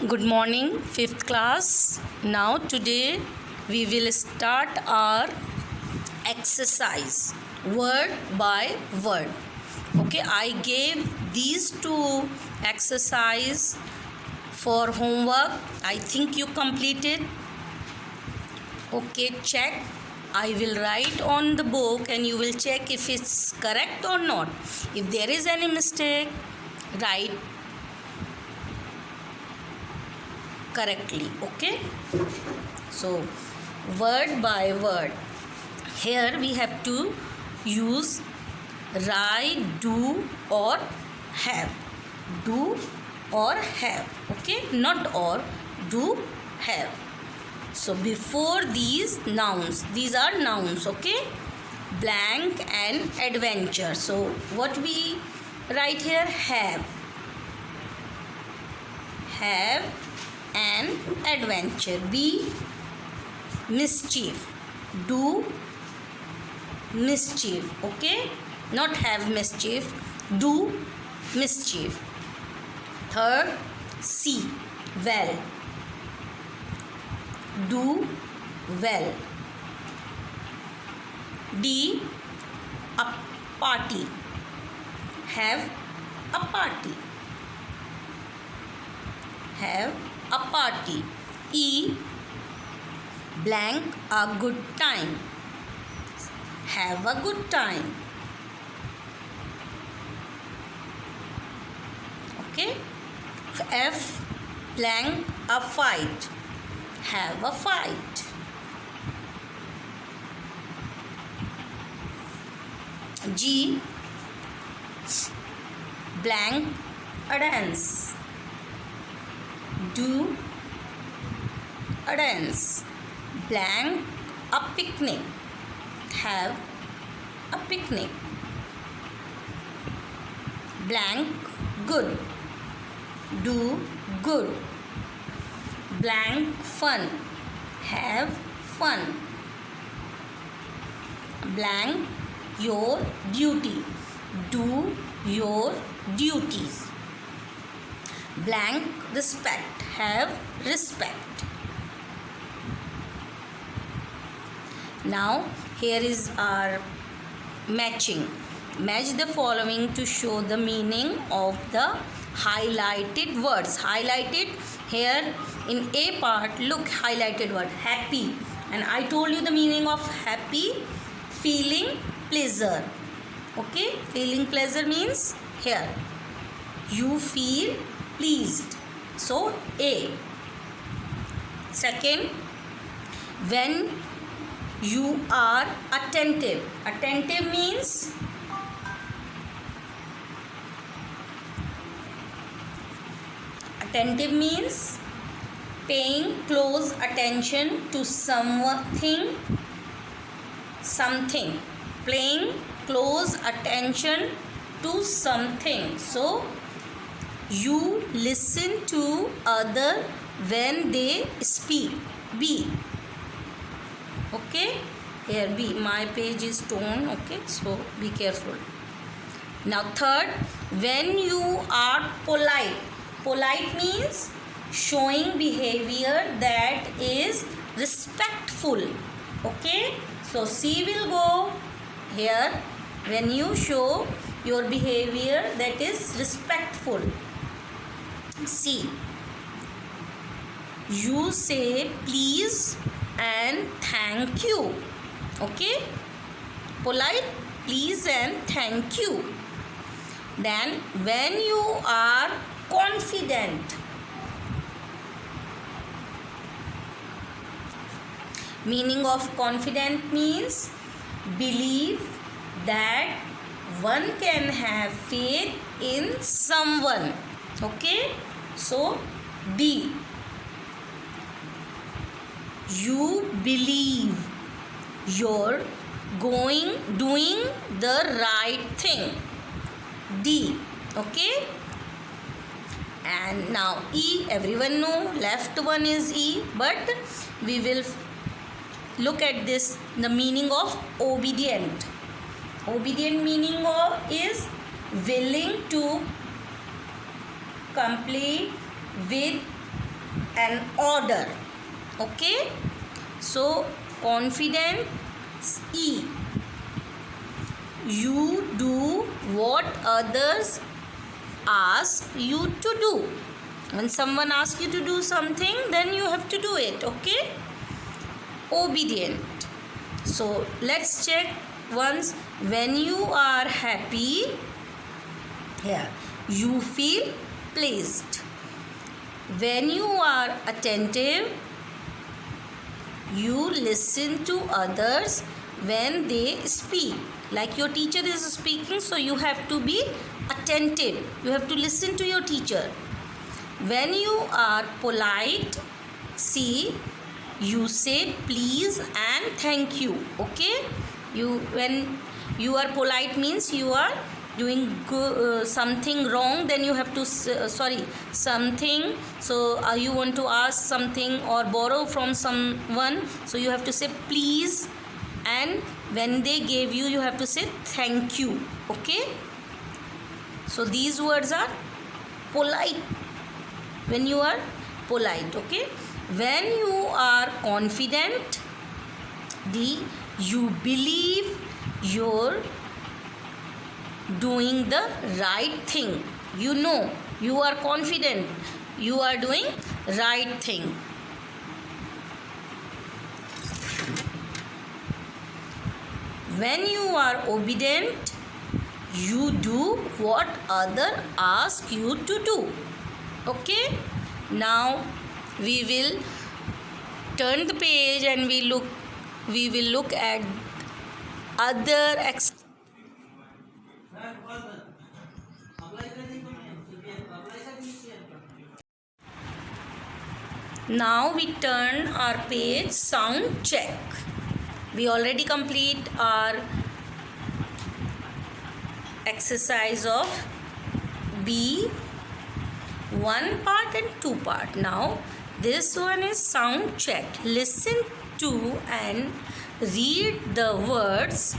Good morning, 5th class. Now, today we will start our exercise word by word. Okay, I gave these two exercise for homework. I think you completed. Okay, check. I will write on the book and you will check if it's correct or not. If there is any mistake, write correctly. Okay, so word by word, here we have to use write, do or have. Do or have. Okay, not or, do, have. So before these nouns, these are nouns. Okay, blank and adventure. So what we write here? Have and adventure. Be mischief. Do mischief. Okay, not have mischief, do mischief. Third, see, well. Do well. D, a party. Have a party. Have a party. E, blank, a good time. Have a good time. Okay. F, blank, a fight. Have a fight. G, blank, a dance. Do a dance. Blank, a picnic. Have a picnic. Blank, good. Do good. Blank, fun. Have fun. Blank, your duty. Do your duties. Blank, respect. Have respect. Now here is our matching. Match the following to show the meaning of the highlighted words. Highlighted here in A part, look, highlighted word happy, and I told you the meaning of happy, feeling pleasure. Okay, feeling pleasure means here you feel pleased. So A. Second, when you are attentive. Attentive means paying close attention to something. Paying close attention to something. So you listen to other when they speak. B. Okay, here B, my page is torn. Okay, so be careful. Now third, when you are polite. Polite means showing behavior that is respectful. Okay, so C will go here when you show your behavior that is respectful. C, you say please and thank you. Okay, polite, please and thank you. Then when you are confident. Meaning of confident means believe that one can have faith in someone. Okay, so D, you believe you're doing the right thing. D. Okay, and now E, everyone know left one is E, but we will look at this, the meaning of obedient. Obedient meaning of is willing to complete with an order. Okay, so confident E. You do what others ask you to do. When someone asks you to do something, then you have to do it. Okay, obedient. So let's check once. When you are happy, here you feel pleased. When you are attentive, you listen to others when they speak. Like your teacher is speaking, so you have to be attentive. You have to listen to your teacher. When you are polite, see, you say please and thank you. Okay, when you are polite means you are doing something wrong, then you have to something, so you want to ask something or borrow from someone, so you have to say please, and when they gave you, you have to say thank you. Okay, so these words are polite when you are polite. Okay, when you are confident, you believe you're doing the right thing. You know, you are confident you are doing right thing. When you are obedient, you do what other ask you to do. Okay, now we will turn the page and we will look at other Now we turn our page, sound check. We already complete our exercise of B, 1 part and 2 part. Now this one is sound check. Listen to and read the words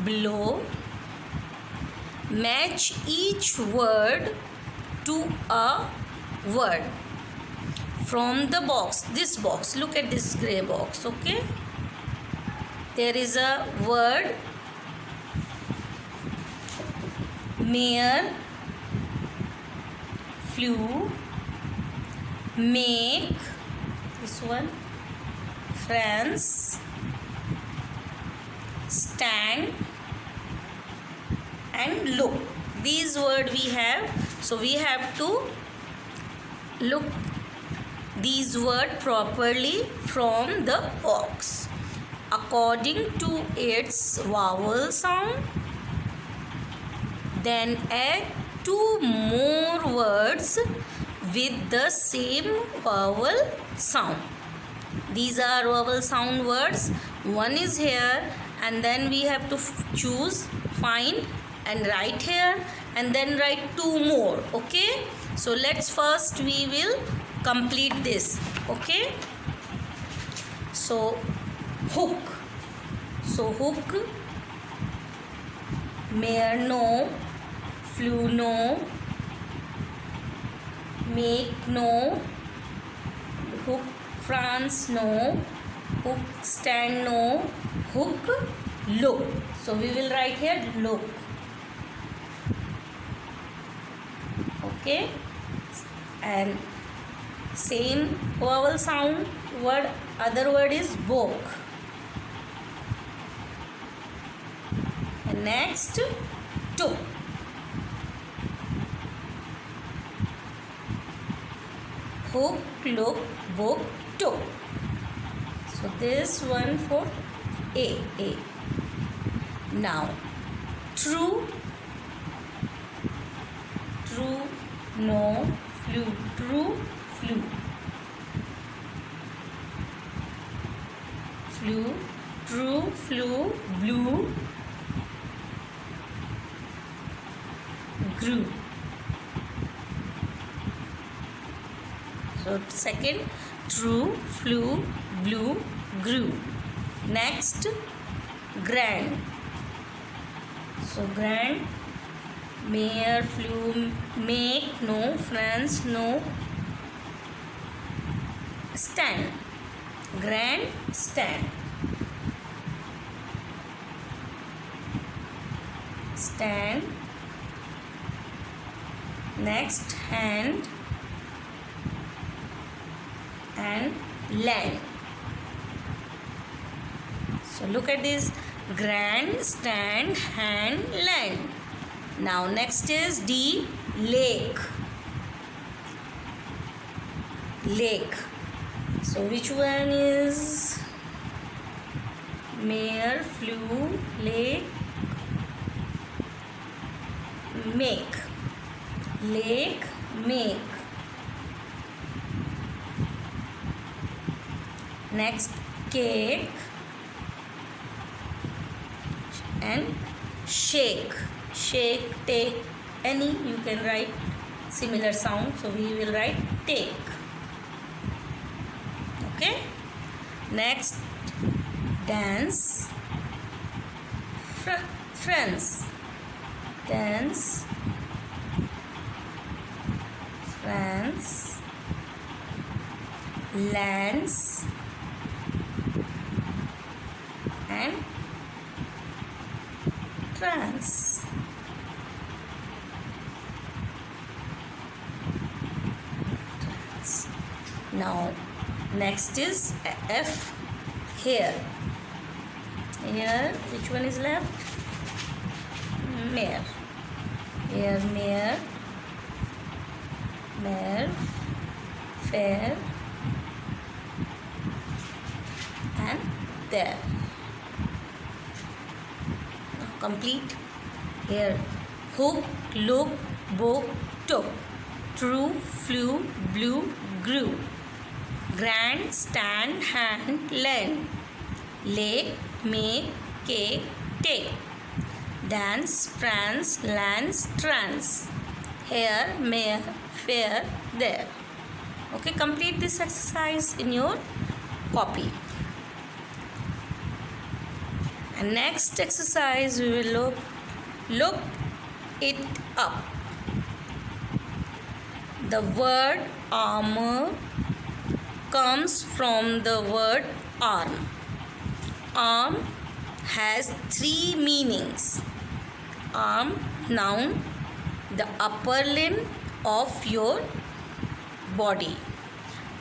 below. Match each word to a word from the box. This box, look at this gray box. Okay, there is a word mare, flew, make, this one, France, stand, and look. These words we have, so we have to look these words properly from the box according to its vowel sound. Then add 2 more words with the same vowel sound. These are vowel sound words. One is here, and then we have to choose, find and write here, and then write 2 more. Okay, so let's first we will complete this. Okay, so hook. So hook, mare no, flew no, make no, hook France no, hook stand no, hook look. So we will write here look. Okay, and same vowel sound word, other word is book. And next took. Hook, look, book, took. So this one for A. Now true, no, flew, true, flew, true, flew, blue, grew. So second, true, flew, blew, grew. Next, grand. So grand, mare, flew, make, no, France, no, stand. Grand stand. Stand. Next, hand and land. So look at this: grand, stand, hand, land. Now next is D, lake. Lake. So which one is mare, flew, lake, make. Lake, make. Next, cake and shake. Shake, take, any you can write similar sound, so we will write take. Okay. Next, dance, friends. Dance, France, lands and trance. Now next is F, here. Here, which one is left? Mare. Here, mare, mare, fair and there. Now complete. Here, hook, look, book, took, true, flew, blew, grew, grand, stand, hand, land, lake, make, cake, take, dance, France, lands, trance, here, mare, fair, there. Okay, complete this exercise in your copy. And next exercise we will look it up. The word armor comes from the word arm. Arm has three meanings. Arm, noun, the upper limb of your body.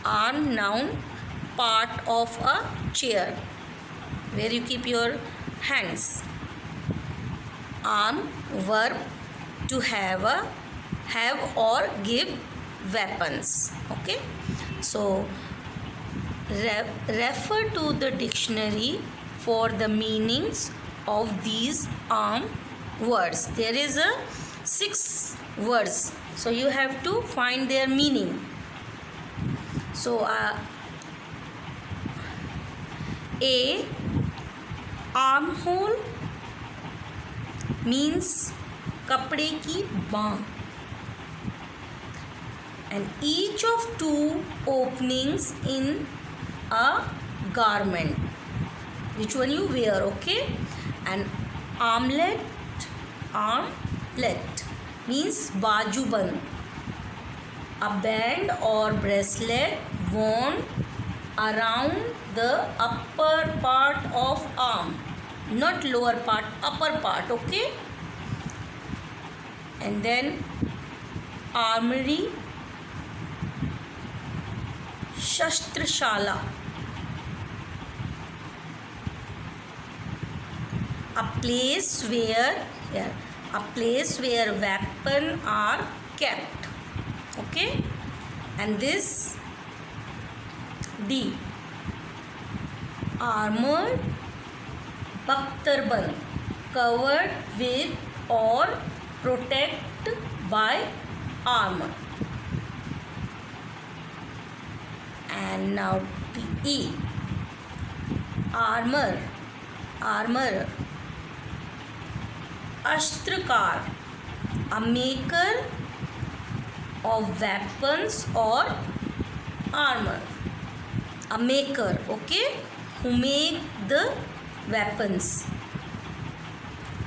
Arm, noun, part of a chair where you keep your hands. Arm, verb, to have or give weapons. Okay, so refer to the dictionary for the meanings of these arm words. There is a 6 words, so you have to find their meaning. So A, armhole means कपड़े की बाँ, and each of 2 openings in a garment, which one you wear. Okay, and armlet means बाजूबंद, a band or bracelet worn around the upper part of arm, not lower part, upper part. Okay, and then armory, shastrashala, a place where weapons are kept. Okay, and this D, armored bakhtarban, covered with or protected by armor. And now E, armor, ashtrakar, a maker of weapons or armor, a maker, okay, who make the weapons.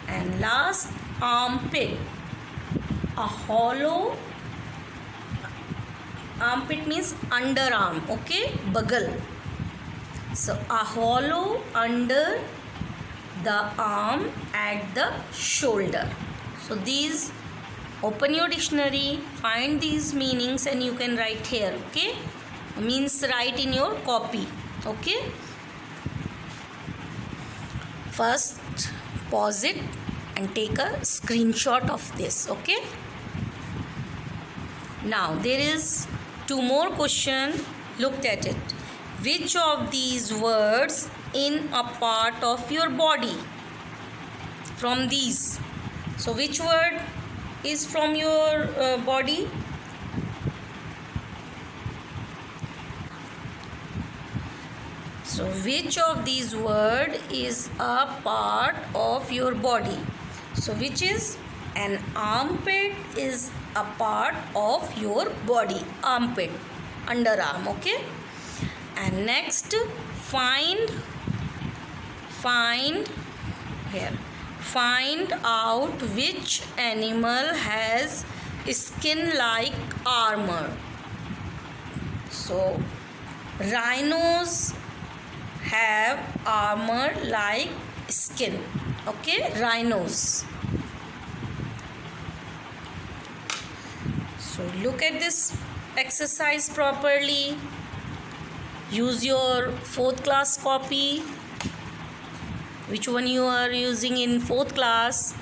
And last, armpit, a hollow armpit means underarm, okay, bagal. So a hollow under the arm at the shoulder. So these, open your dictionary, find these meanings and you can write here, okay, means write in your copy, okay. First pause it and take a screenshot of this, okay. Now there is two more question, look at it. Which of these words in a part of your body from these? So which word is from your body? So which of these word is a part of your body? So which is? An armpit is a part of your body. Armpit, underarm, okay. And next, find here. Find out which animal has skin like armor. So rhinos have armor like skin, okay, rhinos. So look at this exercise properly. Use your 4th class copy, which one you are using in 4th class,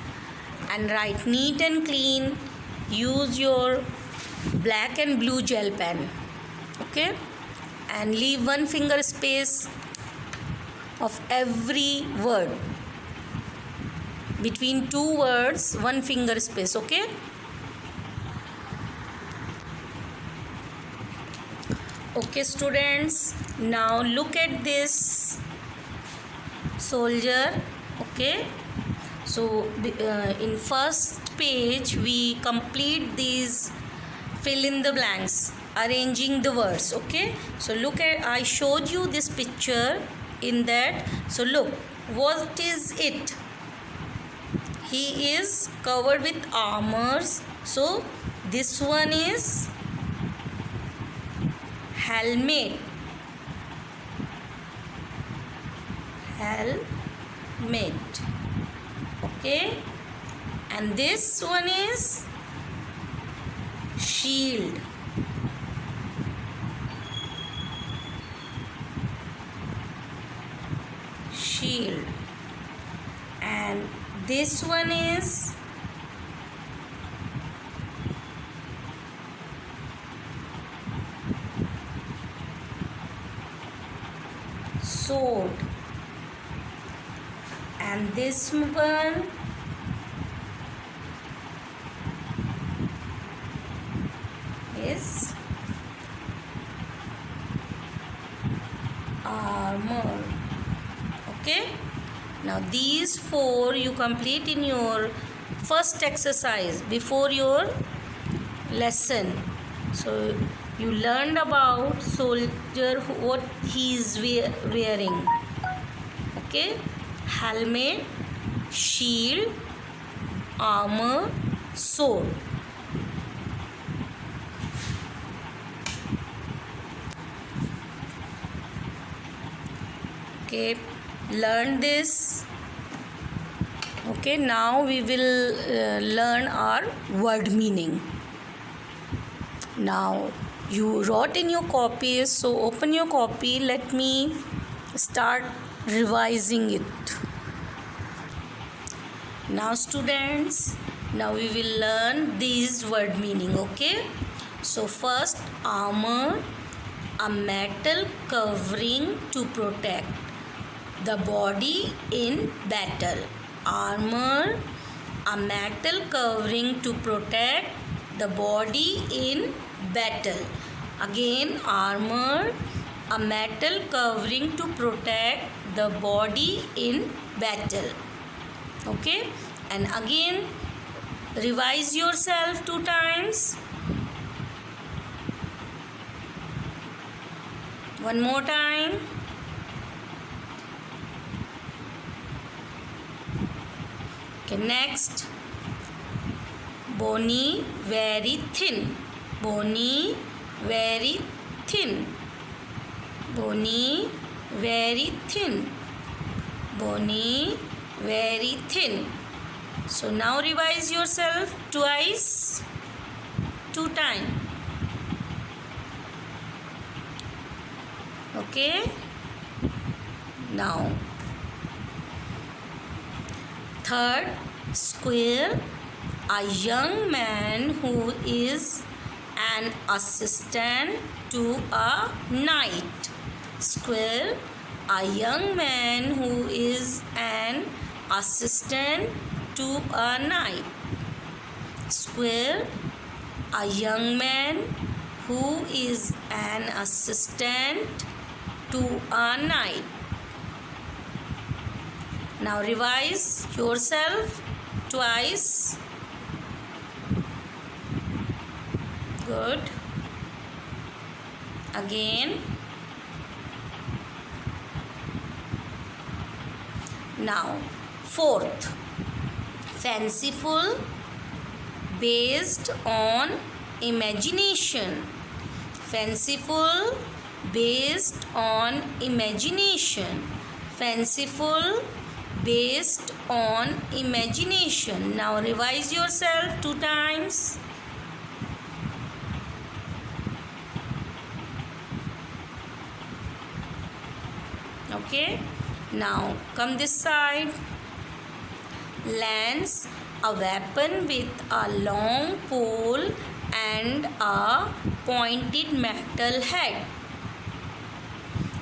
and write neat and clean. Use your black and blue gel pen, okay, and leave 1 finger space of every word. Between 2 words, 1 finger space, okay. Okay students, now look at this soldier, okay. So in first page we complete these fill in the blanks, arranging the words, okay. So look at, I showed you this picture in that. So look, what is it? He is covered with armors. So this one is helmet, okay, and this one is shield, and this one is sword, and this one is armor, okay. Now these 4 you complete in your first exercise before your lesson. So you learned about soldier, what he is wearing, okay, helmet, shield, armor, sword. Okay, learn this. Okay, now we will learn our word meaning. Now you wrote in your copies, so open your copy. Let me start revising it. Now students, now we will learn these word meaning, okay. So first, armor, a metal covering to protect the body in battle. Armor, a metal covering to protect the body in battle. Again, armor, a metal covering to protect the body in battle, okay. And again, revise yourself 2 times. One more time. Okay, next, bony, very thin. Bony, very thin. Bony, very thin. Bony, very thin. So now revise yourself twice, 2 times. Okay? Now, third, square. A young man who is an assistant to a knight. Square. A young man who is an assistant to a knight. Square. A young man who is an assistant to a knight. Now revise yourself twice. Good. Again. Now, fourth, fanciful, based on imagination. Fanciful, based on imagination. Fanciful, based on imagination. Now revise yourself 2 times. Okay, now come this side. Lance, a weapon with a long pole and a pointed metal head.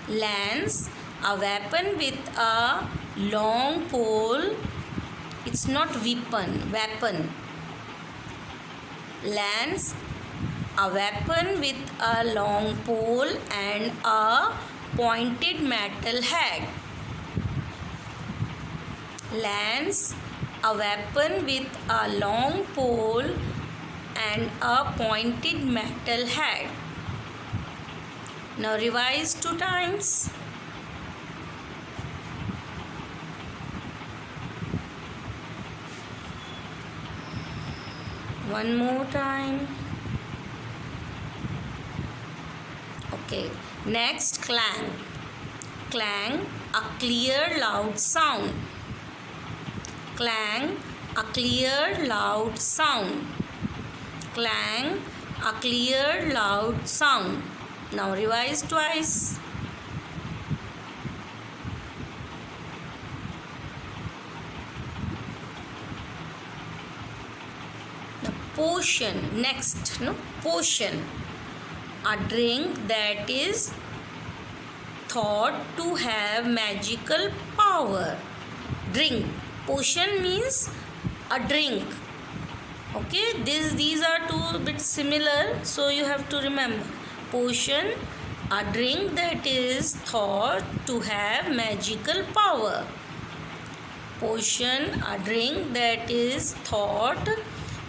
Lance, a weapon with a long pole. It's not weapon, weapon. Lance, a weapon with a long pole and a pointed metal head. Lance, a weapon with a long pole and a pointed metal head. Now revise 2 times. One more time. Okay. Next, clang. Clang, a clear loud sound. Clang, a clear loud sound. Clang, a clear loud sound. Now revise twice. The potion, next, potion. A drink that is thought to have magical power. Drink. Potion means a drink. Okay, these are 2 bit similar, so you have to remember. Potion, a drink that is thought to have magical power. Potion, a drink that is thought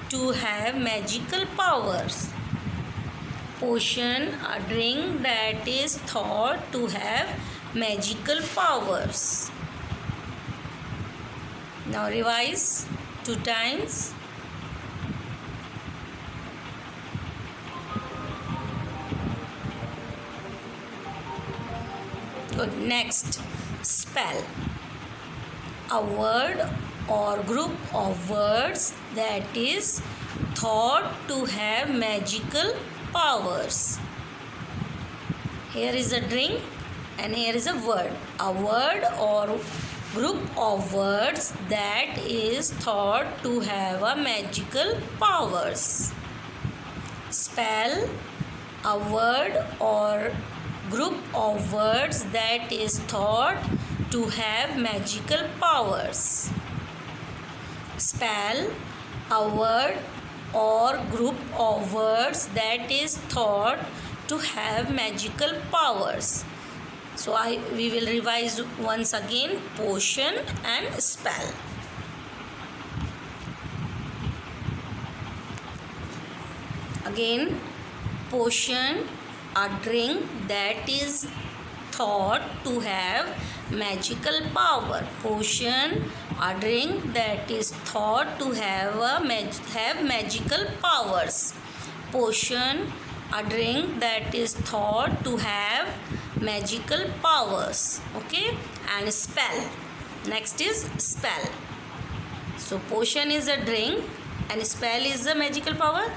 to have magical powers. Potion, a drink that is thought to have magical powers. Now revise 2 times. Good. Next, spell. A word or group of words that is thought to have magical powers. Here is a drink and here is a word. A word or group of words that is thought to have a magical powers. Spell. A word or group of words that is thought to have magical powers. Spell. A word or group of words that is thought to have magical powers. So we will revise once again potion and spell. Again, potion, a drink that is thought to have magical power. Potion, a drink that is thought to have magical powers. Potion, A drink that is thought to have magical powers. Okay, and spell. Next is spell. So potion is a drink and spell is a magical power.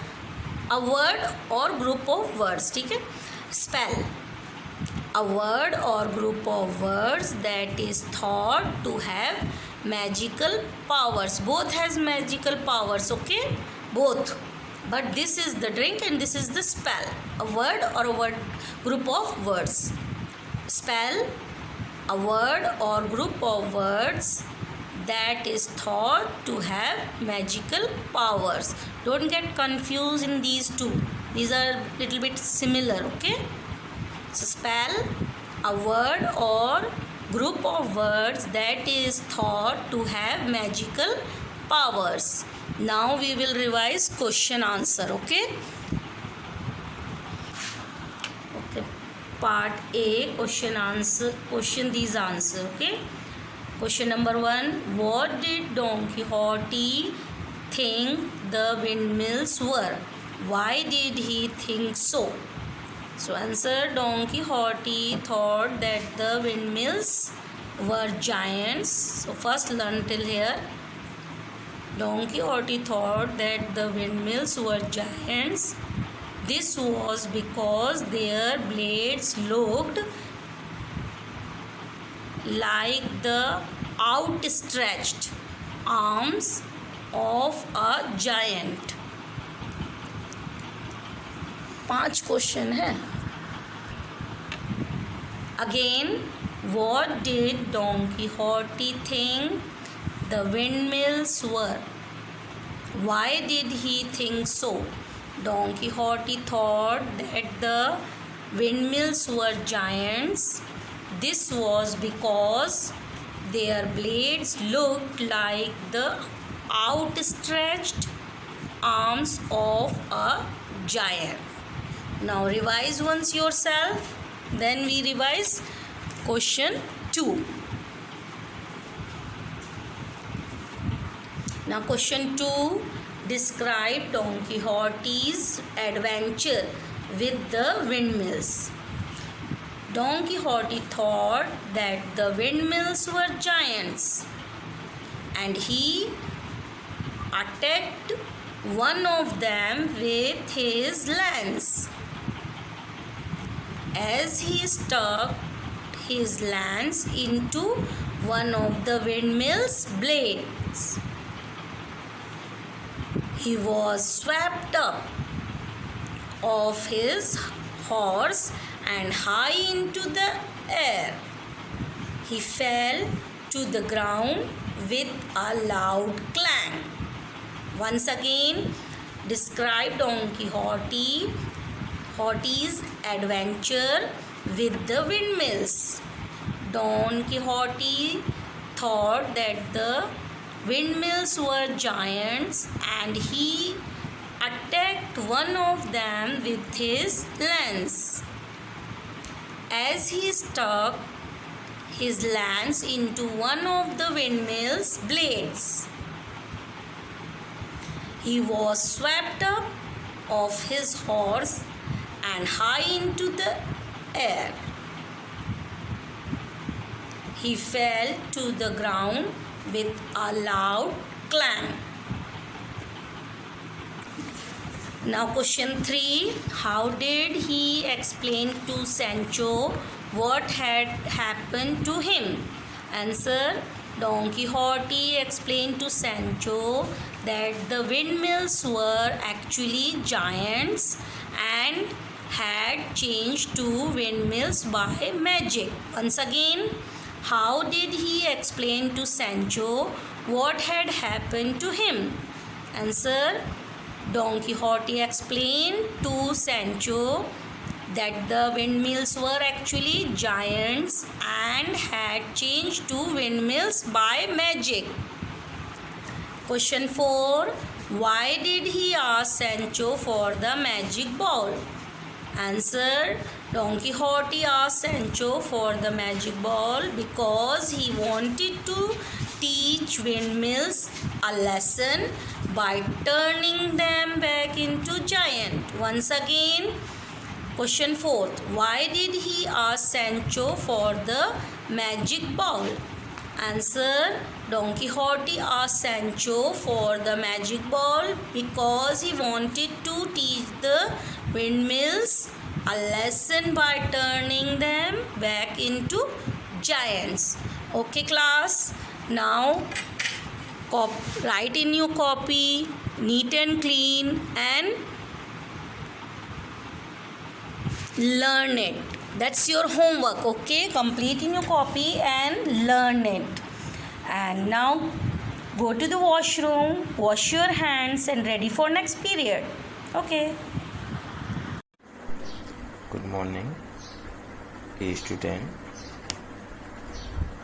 A word or group of words. ठीक है, spell. A word or group of words that is thought to have magical powers. Both has magical powers. Okay, both. But this is the drink and this is the spell. A word or a word group of words. Spell. A word or group of words that is thought to have magical powers. Don't get confused in these two. These are little bit similar. Okay. So spell. A word or group of words that is thought to have magical powers. Now we will revise question answer. Okay. Okay. Part A, question answer. Question these answer. Okay. Question number 1. What did Don Quixote think the windmills were? Why did he think so? So answer, Don Quixote thought that the windmills were giants. So first learn till here. Don Quixote thought that the windmills were giants. This was because their blades looked like the outstretched arms of a giant. 5 question है. Again, what did Don Quixote think the windmills were? Why did he think so? Don Quixote thought that the windmills were giants. This was because their blades looked like the outstretched arms of a giant. Now revise once yourself. Then we revise question 2. Now question 2. Describe Don Quixote's adventure with the windmills. Don Quixote thought that the windmills were giants and he attacked one of them with his lance. As he stuck his lance into one of the windmill's blades, he was swept up off his horse and high into the air. He fell to the ground with a loud clang. Once again, describe Don Quixote's adventure with the windmills. Don Quixote thought that the windmills were giants and he attacked one of them with his lance. As he stuck his lance into one of the windmill's blades, he was swept up off his horse and high into the air. He fell to the ground with a loud clang. Now question 3. How did he explain to Sancho what had happened to him? Answer. Don Quixote explained to Sancho that the windmills were actually giants and had changed to windmills by magic. Once again, how did he explain to Sancho what had happened to him? Answer. Don Quixote explained to Sancho that the windmills were actually giants and had changed to windmills by magic. Question 4. Why did he ask Sancho for the magic ball? Answer. Don Quixote asked Sancho for the magic ball because he wanted to teach windmills a lesson by turning them back into giant. Once again, Question 4th. Why did he ask Sancho for the magic ball? Answer. Don Quixote asked Sancho for the magic ball because he wanted to teach the windmills a lesson by turning them back into giants. Okay class, now write in your copy neat and clean and learn it. That's your homework. Okay, complete in your copy and learn it. And now go to the washroom, wash your hands and ready for next period. Okay. Good morning a student.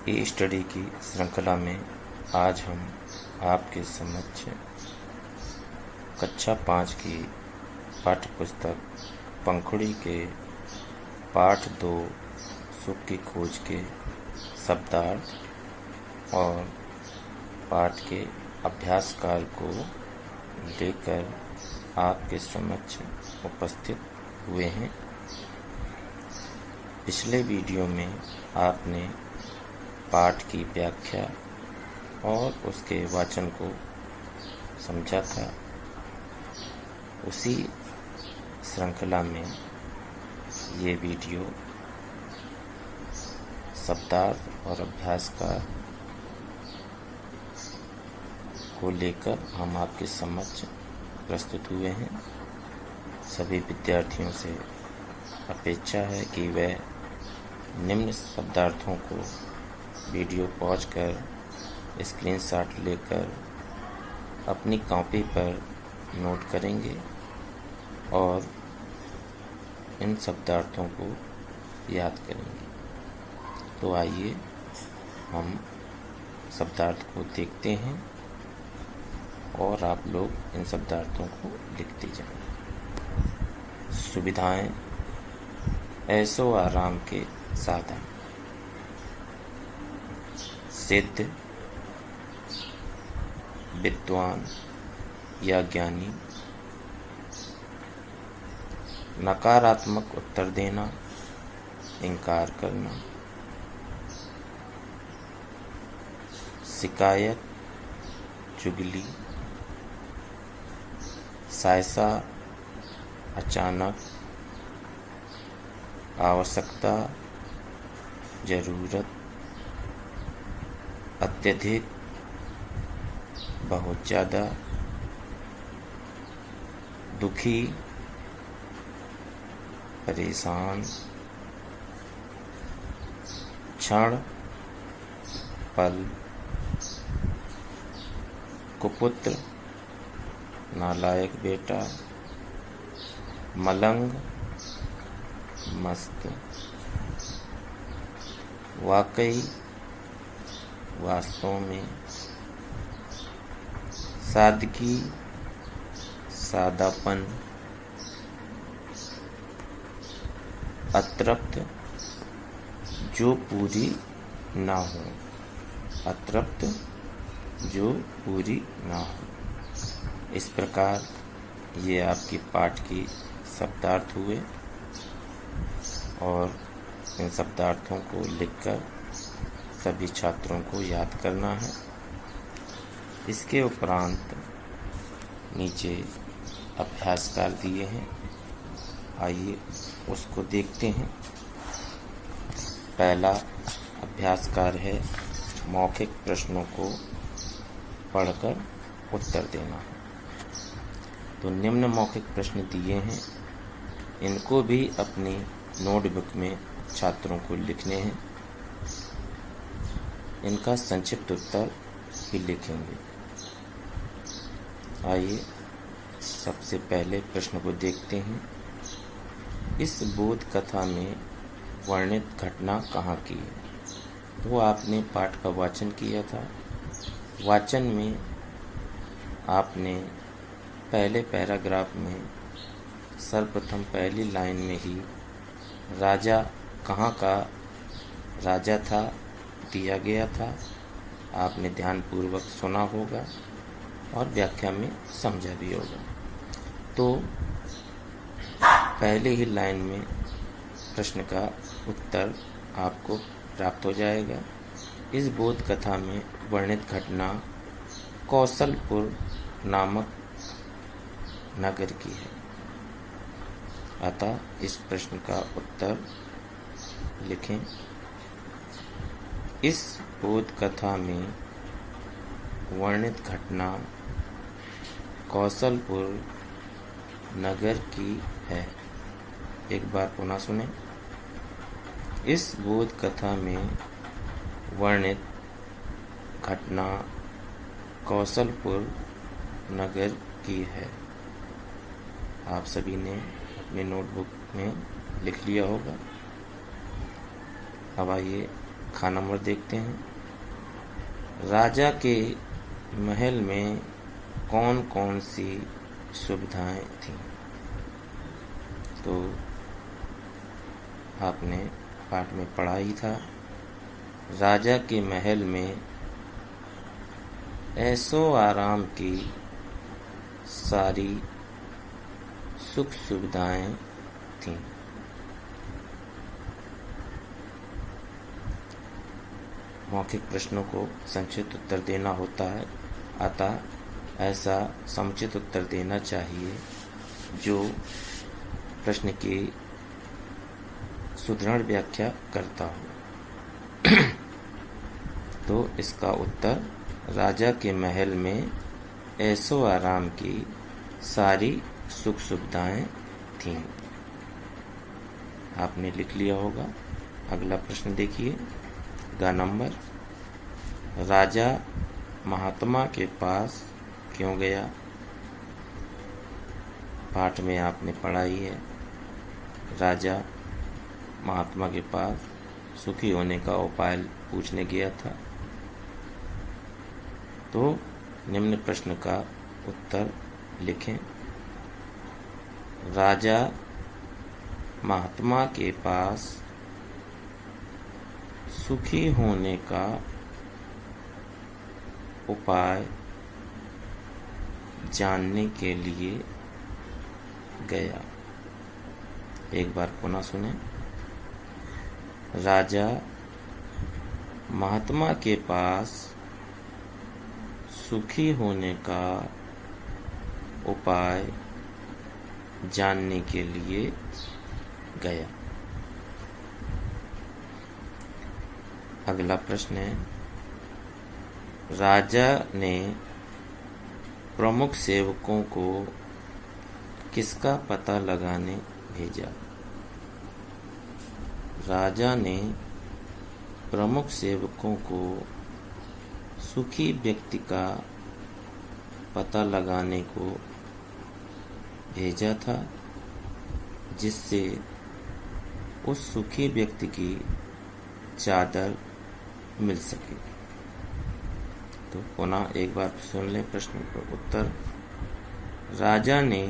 A study की श्रृंखला में आज हम आपके समक्ष कक्षा 5 की पाठ्य पुस्तक पंखुड़ी के पाठ 2 सुख की खोज के शब्दार्थ और पाठ के अभ्यास काल को लेकर आपके समक्ष उपस्थित हुए हैं। पिछले वीडियो में आपने पाठ की व्याख्या और उसके वाचन को समझा था। उसी श्रृंखला में ये वीडियो शब्दार्थ और अभ्यास का को लेकर हम आपके समक्ष प्रस्तुत हुए हैं। सभी विद्यार्थियों से अपेक्षा है कि वह निम्न शब्दार्थों को वीडियो पॉज कर स्क्रीनशॉट लेकर अपनी कॉपी पर नोट करेंगे और इन शब्दार्थों को याद करेंगे। तो आइए हम शब्दार्थ को देखते हैं और आप लोग इन शब्दार्थों को लिखते जाएं। सुविधाएं, ऐशो आराम के साधन। सिद्ध, विद्वान या ज्ञानी। नकारात्मक उत्तर देना, इनकार करना। शिकायत, चुगली। सायसा, अचानक। आवश्यकता, जरूरत। अत्यधिक, बहुत ज़्यादा। दुखी, परेशान। क्षण, पल। कुपुत्र, नालायक बेटा। मलंग, मस्त। वाकई, वास्तव में। सादगी, सादापन। अतृप्त, जो पूरी ना हो। अतृप्त, जो पूरी ना हो। इस प्रकार ये आपकी पाठ की शब्दार्थ हुए और इन शब्दार्थों को लिखकर सभी छात्रों को याद करना है। इसके उपरांत नीचे अभ्यास काल दिए हैं, आइए उसको देखते हैं। पहला अभ्यास कार्य है मौखिक प्रश्नों को पढ़कर उत्तर देना। तो निम्न मौखिक प्रश्न दिए हैं, इनको भी अपनी नोटबुक में छात्रों को लिखने हैं। इनका संक्षिप्त उत्तर भी लिखेंगे। आइए सबसे पहले प्रश्न को देखते हैं। इस बोध कथा में वर्णित घटना कहाँ की है? तो आपने पाठ का वाचन किया था। वाचन में आपने पहले पैराग्राफ में सर्वप्रथम पहली लाइन में ही राजा कहाँ का राजा था दिया गया था। आपने ध्यानपूर्वक सुना होगा और व्याख्या में समझा भी होगा। तो पहले ही लाइन में प्रश्न का उत्तर आपको प्राप्त हो जाएगा। इस बोध कथा में वर्णित घटना कौशलपुर नामक नगर की है। अतः इस प्रश्न का उत्तर लिखें। इस बोध कथा में वर्णित घटना कौशलपुर नगर की है। एक बार पुनः सुने। इस बोध कथा में वर्णित घटना कौशलपुर नगर की है। आप सभी ने अपने नोटबुक में लिख लिया होगा। अब आइए खा नंबर देखते हैं। राजा के महल में कौन कौन सी सुविधाएं थीं? तो आपने पाठ में पढ़ा ही था। राजा के महल में ऐशो आराम की सारी सुख सुविधाएं थीं। मौखिक प्रश्नों को संक्षिप्त उत्तर देना होता है, अतः ऐसा समुचित उत्तर देना चाहिए जो प्रश्न की सुदृढ़ व्याख्या करता हो। तो इसका उत्तर राजा के महल में ऐशो आराम की सारी सुख सुविधाएं थीं। आपने लिख लिया होगा। अगला प्रश्न देखिए। ग नंबर, राजा महात्मा के पास क्यों गया? पाठ में आपने पढ़ा ही है। राजा महात्मा के पास सुखी होने का उपाय पूछने गया था। तो निम्न प्रश्न का उत्तर लिखें। राजा महात्मा के पास सुखी होने का उपाय जानने के लिए गया। एक बार पुनः सुने। राजा महात्मा के पास सुखी होने का उपाय जानने के लिए गया। अगला प्रश्न है, राजा ने प्रमुख सेवकों को किसका पता लगाने भेजा? राजा ने प्रमुख सेवकों को सुखी व्यक्ति का पता लगाने को भेजा था, जिससे उस सुखी व्यक्ति की चादर मिल सके। तो पुनः एक बार सुन लें प्रश्न का उत्तर। राजा ने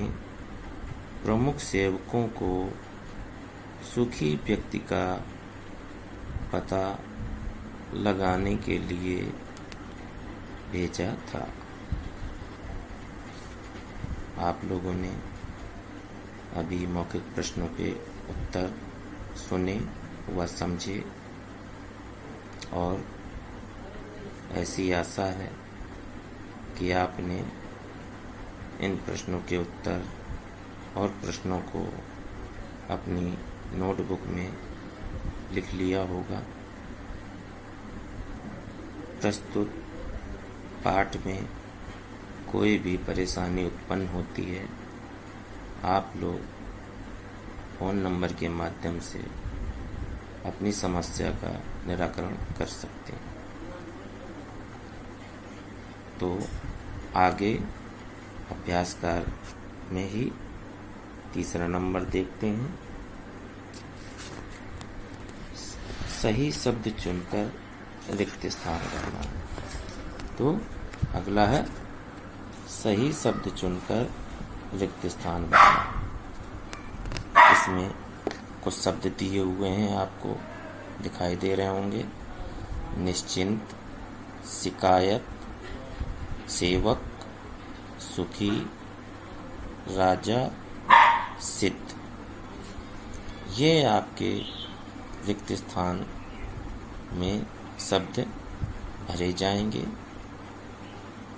प्रमुख सेवकों को सुखी व्यक्ति का पता लगाने के लिए भेजा था। आप लोगों ने अभी मौखिक प्रश्नों के उत्तर सुने व समझे, और ऐसी आशा है कि आपने इन प्रश्नों के उत्तर और प्रश्नों को अपनी नोटबुक में लिख लिया होगा। प्रस्तुत पाठ में कोई भी परेशानी उत्पन्न होती है, आप लोग फ़ोन नंबर के माध्यम से अपनी समस्या का निराकरण कर सकते हैं। तो आगे अभ्यास कार्य में ही तीसरा नंबर देखते हैं। सही शब्द चुनकर रिक्त स्थान भरना। तो अगला है सही शब्द चुनकर रिक्त स्थान भरना। इसमें कुछ शब्द दिए हुए हैं, आपको दिखाई दे रहे होंगे। निश्चिंत, शिकायत, सेवक, सुखी, राजा, सिद्ध। ये आपके रिक्त स्थान में शब्द भरे जाएंगे।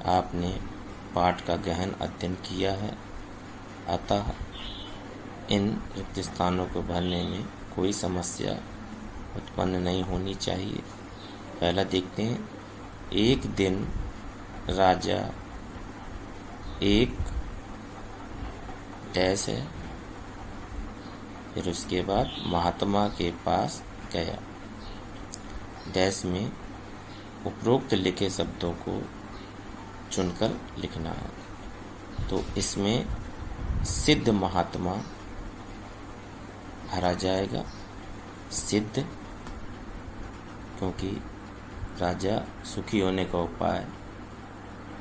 आपने पाठ का गहन अध्ययन किया है, अतः इन रिक्त स्थानों को भरने में कोई समस्या उत्पन्न नहीं होनी चाहिए। पहला देखते हैं, एक दिन राजा एक डैश है, फिर उसके बाद महात्मा के पास गया। डैश में उपरोक्त लिखे शब्दों को चुनकर लिखना है। तो इसमें सिद्ध महात्मा भरा जाएगा। सिद्ध, क्योंकि राजा सुखी होने का उपाय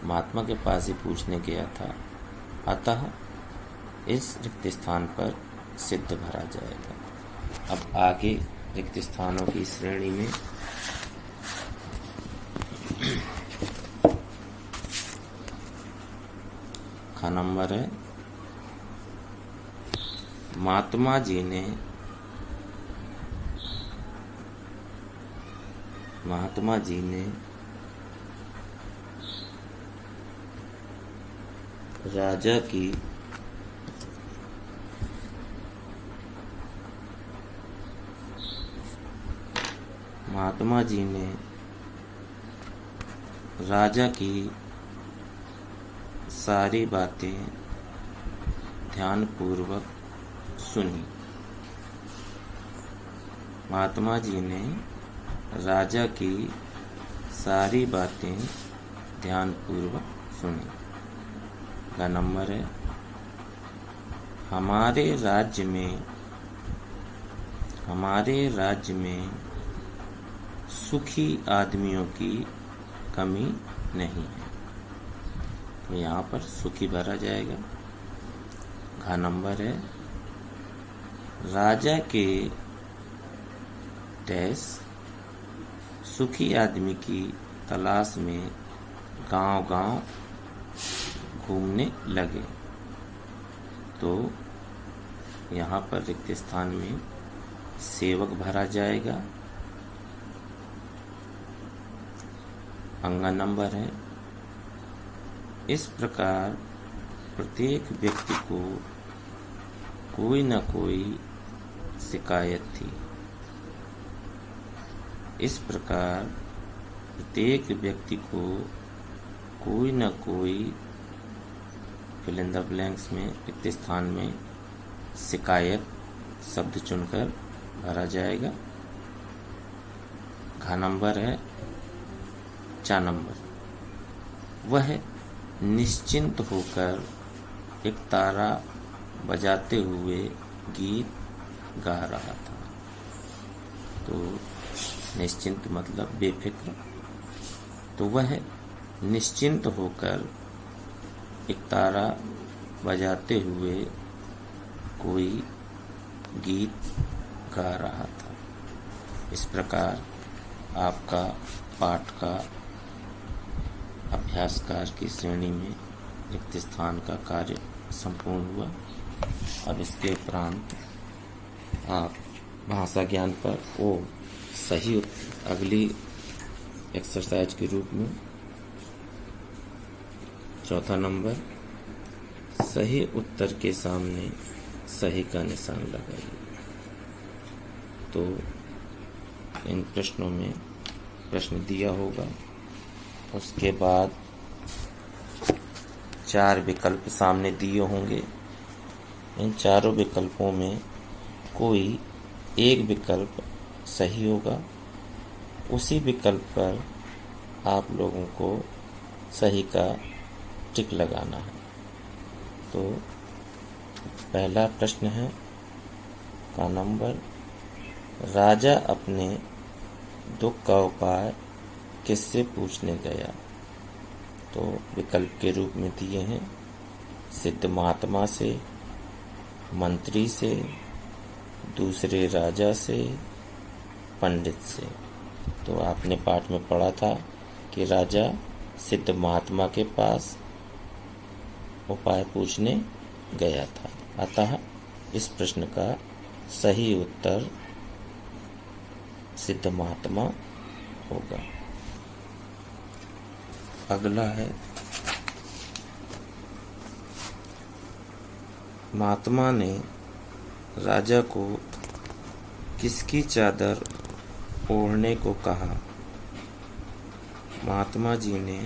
महात्मा के पास ही पूछने गया था, अतः इस रिक्त स्थान पर सिद्ध भरा जाएगा। अब आगे रिक्त स्थानों की श्रेणी में का नंबर है, महात्मा जी ने राजा की सारी बातें ध्यानपूर्वक सुनी। महात्मा जी ने राजा की सारी बातें ध्यानपूर्वक सुनी। का नंबर है, हमारे राज्य में सुखी आदमियों की कमी नहीं है। तो यहाँ पर सुखी भरा जाएगा। घा नंबर है, राजा के डैश सुखी आदमी की तलाश में गांव-गांव घूमने लगे। तो यहाँ पर रिक्त स्थान में सेवक भरा जाएगा। अंगा नंबर है, इस प्रकार प्रत्येक व्यक्ति को कोई न कोई शिकायत थी। इस प्रकार प्रत्येक व्यक्ति को कोई न कोई फिल इन द ब्लैंक्स में रिक्त स्थान में शिकायत शब्द चुनकर भरा जाएगा। घा नंबर है, चा नंबर, वह निश्चिंत होकर एक तारा बजाते हुए गीत गा रहा था। तो निश्चिंत मतलब बेफिक्र। तो वह निश्चिंत होकर एक तारा बजाते हुए कोई गीत गा रहा था। इस प्रकार आपका पाठ का अभ्यासकार की श्रेणी में रिक्त स्थान का कार्य संपूर्ण हुआ। अब इसके उपरांत आप भाषा ज्ञान पर वो सही अगली एक्सरसाइज के रूप में चौथा नंबर, सही उत्तर के सामने सही का निशान लगाइए। तो इन प्रश्नों में प्रश्न दिया होगा, उसके बाद 4 विकल्प सामने दिए होंगे। इन चारों विकल्पों में कोई एक विकल्प सही होगा। उसी विकल्प पर आप लोगों को सही का टिक लगाना है। तो पहला प्रश्न है का नंबर, राजा अपने दुख का उपाय किससे पूछने गया? तो विकल्प के रूप में दिए हैं, सिद्ध महात्मा से, मंत्री से, दूसरे राजा से, पंडित से। तो आपने पाठ में पढ़ा था कि राजा सिद्ध महात्मा के पास उपाय पूछने गया था, अतः इस प्रश्न का सही उत्तर सिद्ध महात्मा होगा। अगला है महात्मा ने राजा को किसकी चादर ओढ़ने को कहा? महात्मा जी ने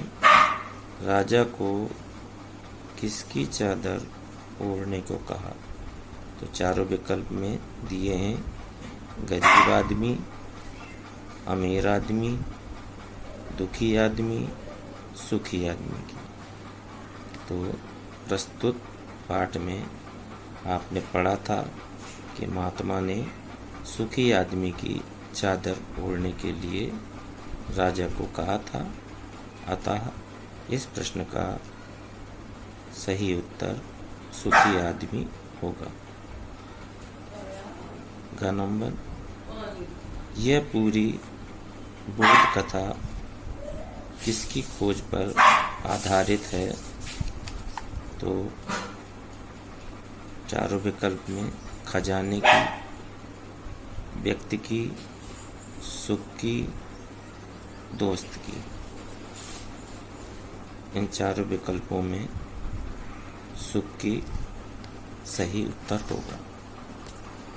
राजा को किसकी चादर ओढ़ने को कहा? तो चारों विकल्प में दिए हैं गरीब आदमी, अमीर आदमी, दुखी आदमी, सुखी आदमी की। तो प्रस्तुत पाठ में आपने पढ़ा था कि महात्मा ने सुखी आदमी की चादर ओढ़ने के लिए राजा को कहा था। अतः इस प्रश्न का सही उत्तर सुखी आदमी होगा। ग नंबर, यह पूरी बोध कथा किसकी खोज पर आधारित है? तो चारों विकल्प में खजाने की, व्यक्ति की, सुख की, दोस्त की। इन चारों विकल्पों में सुख की सही उत्तर होगा।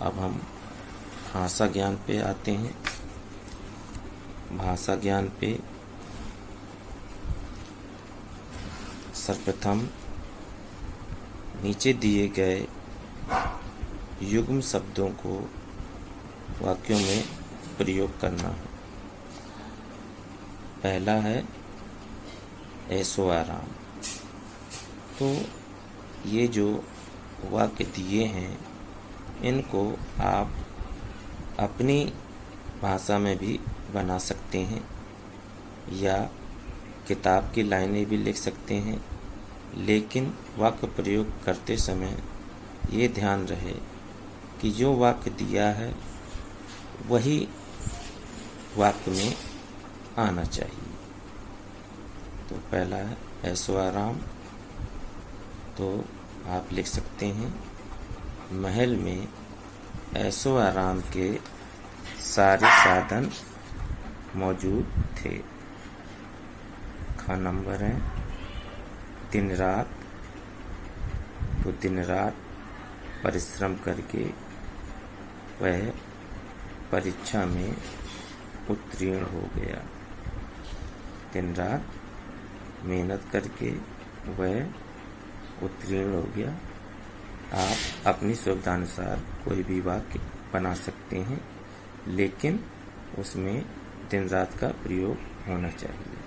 अब हम भाषा ज्ञान पे आते हैं। भाषा ज्ञान पे सर्वप्रथम नीचे दिए गए युग्म शब्दों को वाक्यों में प्रयोग करना है। पहला है ऐसो आराम। तो ये जो वाक्य दिए हैं इनको आप अपनी भाषा में भी बना सकते हैं या किताब की लाइनें भी लिख सकते हैं, लेकिन वाक्य प्रयोग करते समय ये ध्यान रहे कि जो वाक्य दिया है वही वाक्य में आना चाहिए। तो पहला है ऐसो आराम। तो आप लिख सकते हैं महल में ऐसो आराम के सारे साधन मौजूद थे। ख नंबर है दिन रात। तो दिन रात परिश्रम करके वह परीक्षा में उत्तीर्ण हो गया। दिन रात मेहनत करके वह उत्तीर्ण हो गया। आप अपनी सुविधानुसार कोई भी वाक्य बना सकते हैं, लेकिन उसमें दिन रात का प्रयोग होना चाहिए।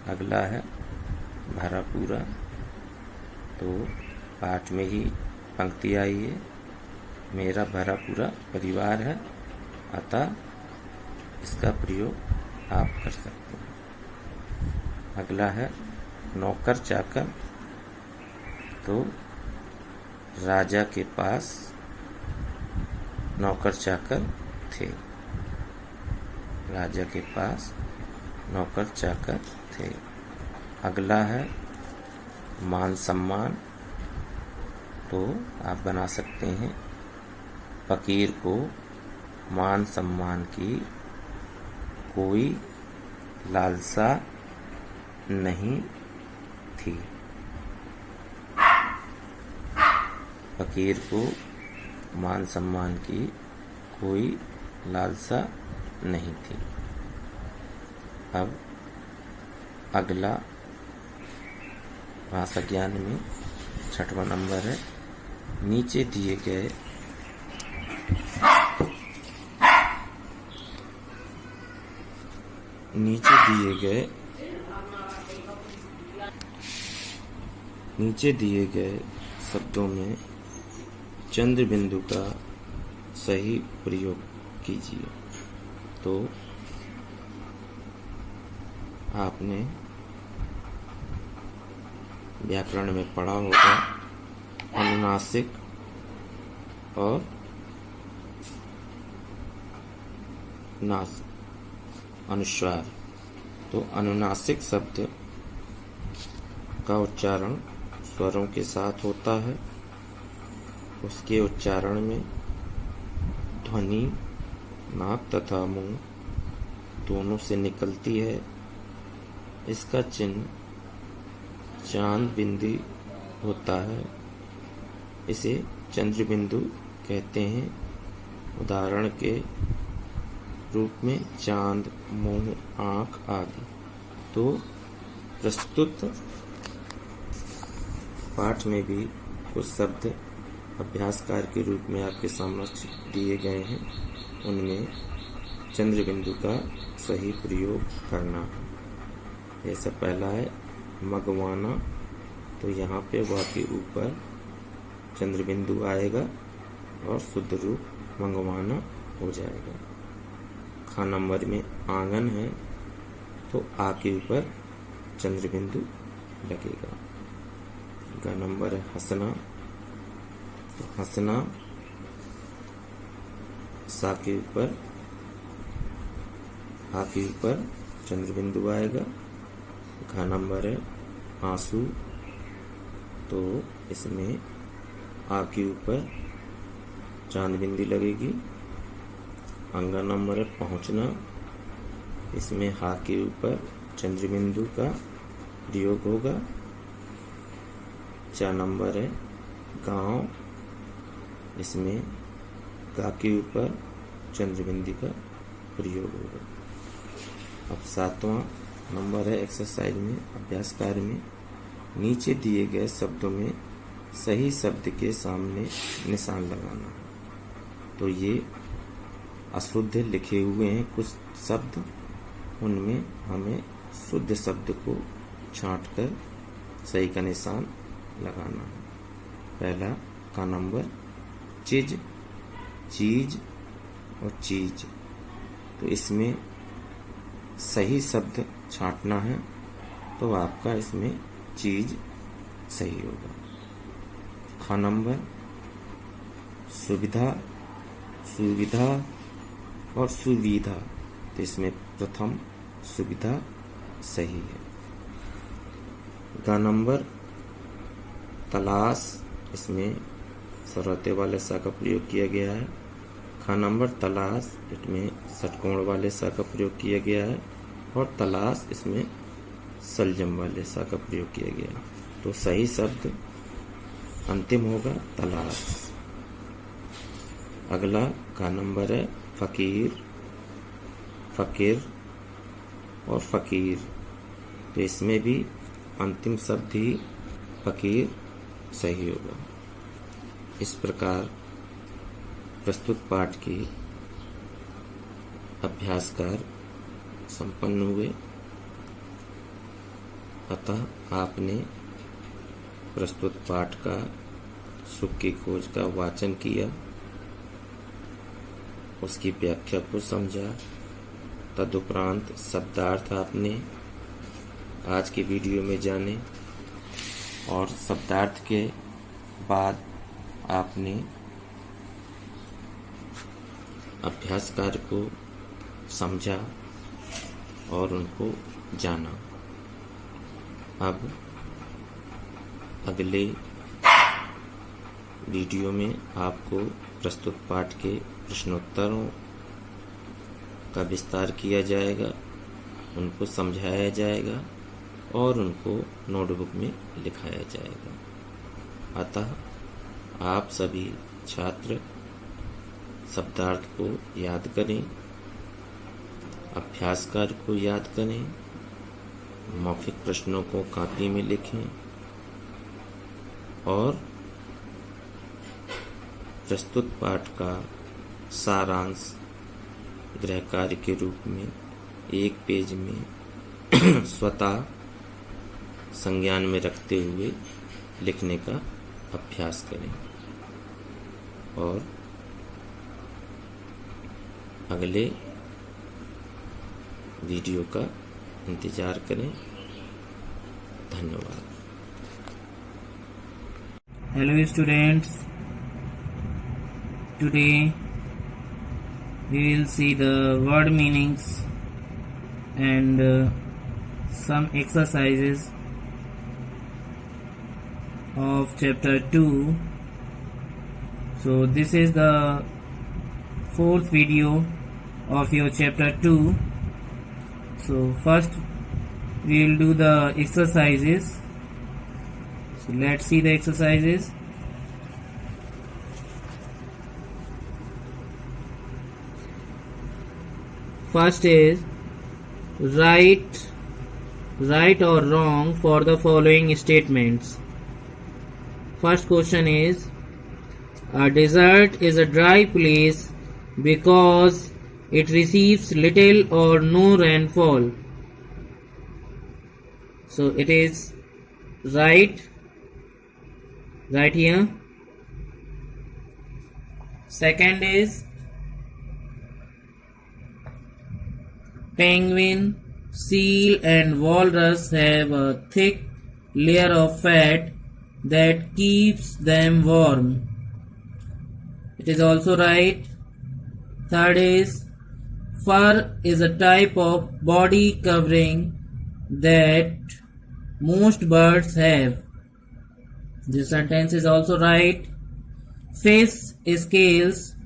अगला है भरा पूरा। तो पाठ में ही पंक्ति आई है, मेरा भरा पूरा परिवार है, अतः इसका प्रयोग आप कर सकते हैं। अगला है नौकर चाकर। तो राजा के पास नौकर चाकर थे। राजा के पास नौकर चाकर थे। अगला है मान सम्मान। तो आप बना सकते हैं फकीर को मान सम्मान की कोई लालसा नहीं थी। फकीर को मान सम्मान की कोई लालसा नहीं थी। अब अगला भाषा ज्ञान में 6वां नंबर है नीचे दिए गए नीचे दिए गए शब्दों में चंद्र बिंदु का सही प्रयोग कीजिए। तो आपने व्याकरण में पढ़ा होगा अनुनासिक और अनुस्वार। तो अनुनासिक शब्द का उच्चारण स्वरों के साथ होता है। उसके उच्चारण में ध्वनि नाक तथा मुंह दोनों से निकलती है। इसका चिन्ह चांद बिंदु होता है। इसे चंद्र बिंदु कहते हैं। उदाहरण के रूप में चांद, मुंह, आंख आदि। तो प्रस्तुत पाठ में भी कुछ शब्द अभ्यास कार्य के रूप में आपके समक्ष दिए गए हैं। उनमें चंद्र बिंदु का सही प्रयोग करना है। जैसा पहला है मंगवाना, तो यहाँ पे वह के ऊपर चंद्र बिंदु आएगा और शुद्ध रूप मंगवाना हो जाएगा। खा नंबर में आंगन है, तो आ के ऊपर चंद्र बिंदु लगेगा। गा नंबर है हंसना, तो हंसना सा के ऊपर आ के ऊपर चंद्र बिंदु आएगा। घा नंबर है आंसू, तो इसमें आ के ऊपर चांद बिंदु लगेगी। अंगा नंबर है पहुंचना, इसमें हा के ऊपर चंद्र बिंदु का प्रयोग होगा। चा नंबर है गांव, इसमें गा के ऊपर चंद्र बिंदु का प्रयोग होगा। अब 7वां नंबर है एक्सरसाइज में, अभ्यास कार्य में नीचे दिए गए शब्दों में सही शब्द के सामने निशान लगाना है। तो ये अशुद्ध लिखे हुए हैं कुछ शब्द, उनमें हमें शुद्ध शब्द को छांटकर सही का निशान लगाना है। पहला का नंबर चीज, चीज और चीज, तो इसमें सही शब्द छांटना है, तो आपका इसमें चीज सही होगा। खा नंबर सुविधा, सुविधा और सुविधा, तो इसमें प्रथम सुविधा सही है। गा नंबर तलाश, इसमें सरौते वाले सा का प्रयोग किया गया है। खा नंबर तलाश, इसमें षटकोण वाले सा का प्रयोग किया गया है और तलाश इसमें सलजम वाले सा का प्रयोग किया गया। तो सही शब्द अंतिम होगा तलाश। अगला का नंबर है फकीर, फकीर और फकीर, तो इसमें भी अंतिम शब्द ही फकीर सही होगा। इस प्रकार प्रस्तुत पाठ के अभ्यास कार्य संपन्न हुए। अतः आपने प्रस्तुत पाठ का सुख की खोज का वाचन किया, उसकी व्याख्या को समझा, तदुपरांत शब्दार्थ आपने आज के वीडियो में जाने और शब्दार्थ के बाद आपने अभ्यास कार्य को समझा और उनको जाना। अब अगले वीडियो में आपको प्रस्तुत पाठ के प्रश्नोत्तरों का विस्तार किया जाएगा, उनको समझाया जाएगा और उनको नोटबुक में लिखाया जाएगा। अतः आप सभी छात्र शब्दार्थ को याद करें, अभ्यास कार्य को याद करें, मौखिक प्रश्नों को कॉपी में लिखें और प्रस्तुत पाठ का सारांश गृह कार्य के रूप में एक पेज में स्वतः संज्ञान में रखते हुए लिखने का अभ्यास करें और अगले वीडियो का इंतजार करें। धन्यवाद। Hello students, today we will see the word meanings and some exercises of chapter 2. So this is the fourth video of your chapter 2. So first we will do the exercises. So let's see the exercises. First is write right or wrong for the following statements. First question is, a desert is a dry place because it receives little or no rainfall. So it is right here. Second is, penguin, seal and walrus have a thick layer of fat that keeps them warm. It is also right. Third is, fur is a type of body covering that most birds have. This sentence is also right. Fish scales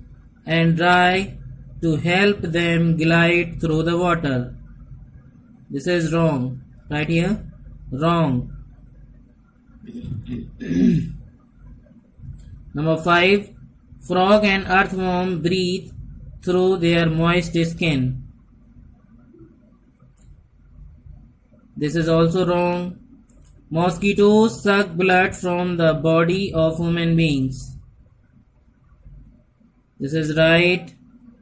and dry to help them glide through the water. This is wrong. Right here. Wrong. Number 5. Frog and earthworm breathe through their moist skin. This is also wrong. Mosquitoes suck blood from the body of human beings. This is right.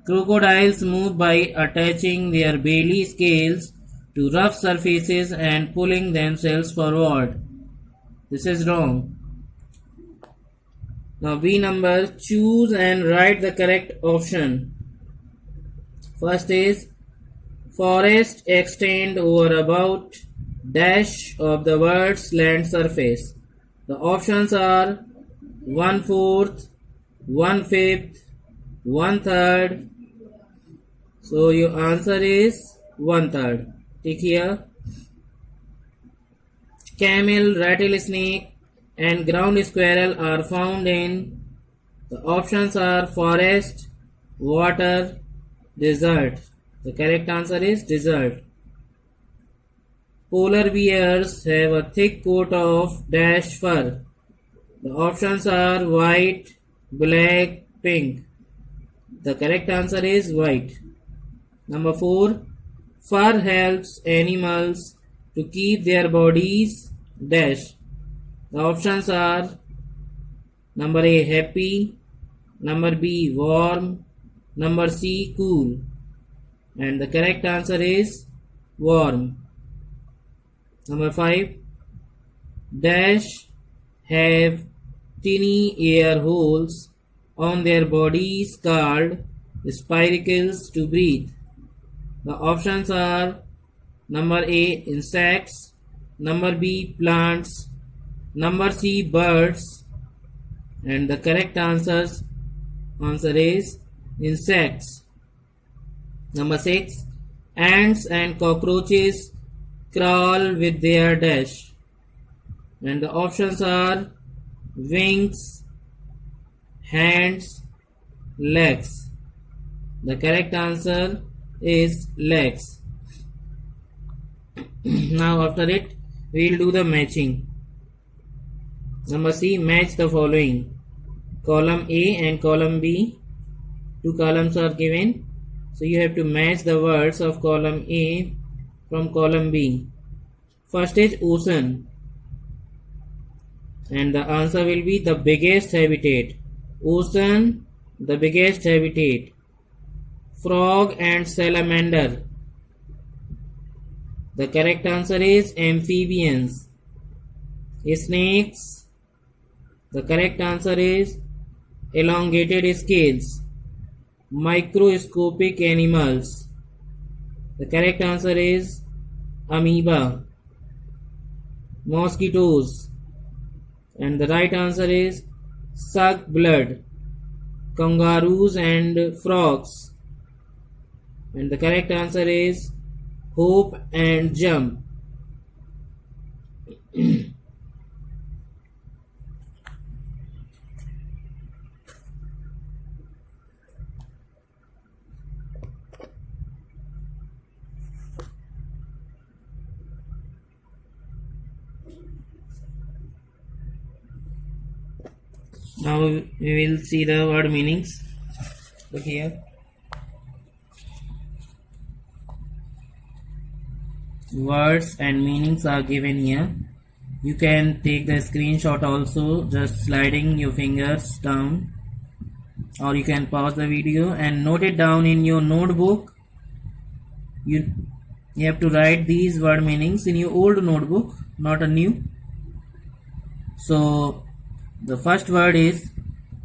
Crocodiles move by attaching their belly scales to rough surfaces and pulling themselves forward. This is wrong. Now B number, choose and write the correct option. First is, forest extend over about dash of the world's land surface. The options are 1/4, 1/5, 1/3. So your answer is 1/3. Take here. Camel, rattlesnake and ground squirrel are found in. The options are forest, water, desert. The correct answer is desert. Polar bears have a thick coat of dash fur. The options are white, black, pink. The correct answer is white. Number 4. Fur helps animals to keep their bodies dash. The options are number A, happy, number B, warm, number C, cool. And the correct answer is warm. Number 5. Dash have tiny air holes on their bodies called spiracles to breathe. The options are number A, insects, number B, plants, number C, birds, and the correct answer is insects. Number 6. Ants and cockroaches crawl with their dash, and the options are wings, hands, legs. The correct answer is legs. Now after it we will do the matching. Number C, match the following. Column A and column B, two columns are given, so you have to match the words of column A from column B. First is ocean, and the answer will be the biggest habitat. Ocean, the biggest habitat. Frog and salamander. The correct answer is amphibians. Snakes. The correct answer is elongated scales. Microscopic animals. The correct answer is amoeba. Mosquitoes. And the right answer is suck blood. Kangaroos and frogs. And the correct answer is hope and jump. Now we will see the word meanings. Look here. Words and meanings are given here. You can take the screenshot also, just sliding your fingers down, or you can pause the video and note it down in your notebook. You have to write these word meanings in your old notebook, not a new. So the first word is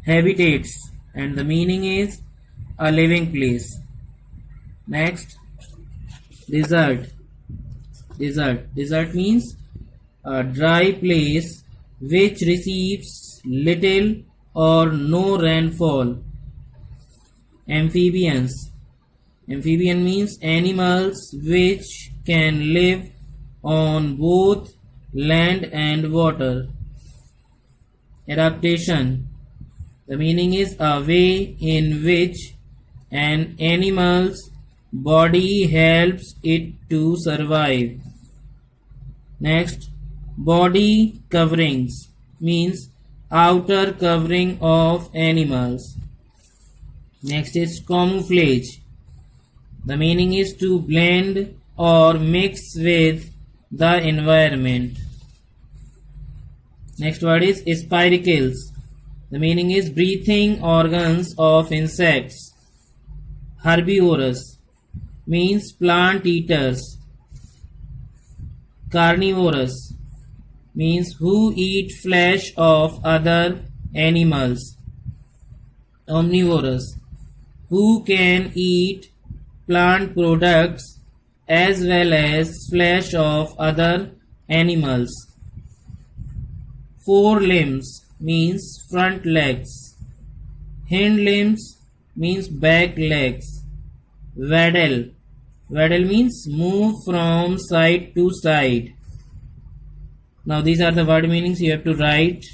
habitats, and the meaning is a living place. Next, desert. Desert means a dry place which receives little or no rainfall. Amphibians. Amphibian means animals which can live on both land and water. Adaptation. The meaning is a way in which an animal's body helps it to survive. Next, body coverings means outer covering of animals. Next is camouflage. The meaning is to blend or mix with the environment. Next word is spiracles. The meaning is breathing organs of insects. Herbivorous means plant eaters. Carnivorous means who eat flesh of other animals. Omnivorous, who can eat plant products as well as flesh of other animals. Four limbs means front legs. Hind limbs means back legs. Waddle means move from side to side. Now these are the word meanings you have to write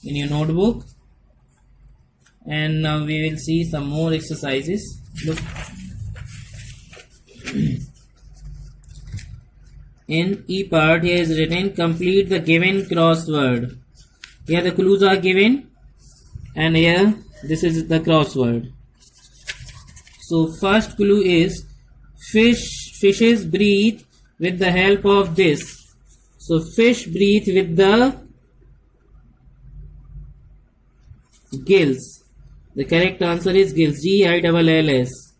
in your notebook. And now we will see some more exercises. Look. In E part, here is written, complete the given crossword. Here the clues are given, and here this is the crossword. So first clue is fishes breathe with the help of this. So fish breathe with the gills. The correct answer is gills. Gills.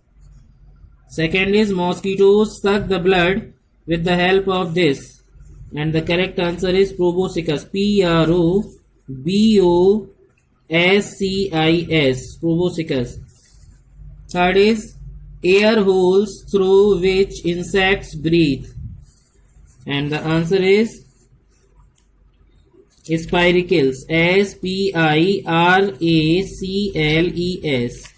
Second is mosquitoes suck the blood with the help of this. And the correct answer is proboscis. Proboscis. Proboscis. Third is air holes through which insects breathe. And the answer is spiracles. Spiracles.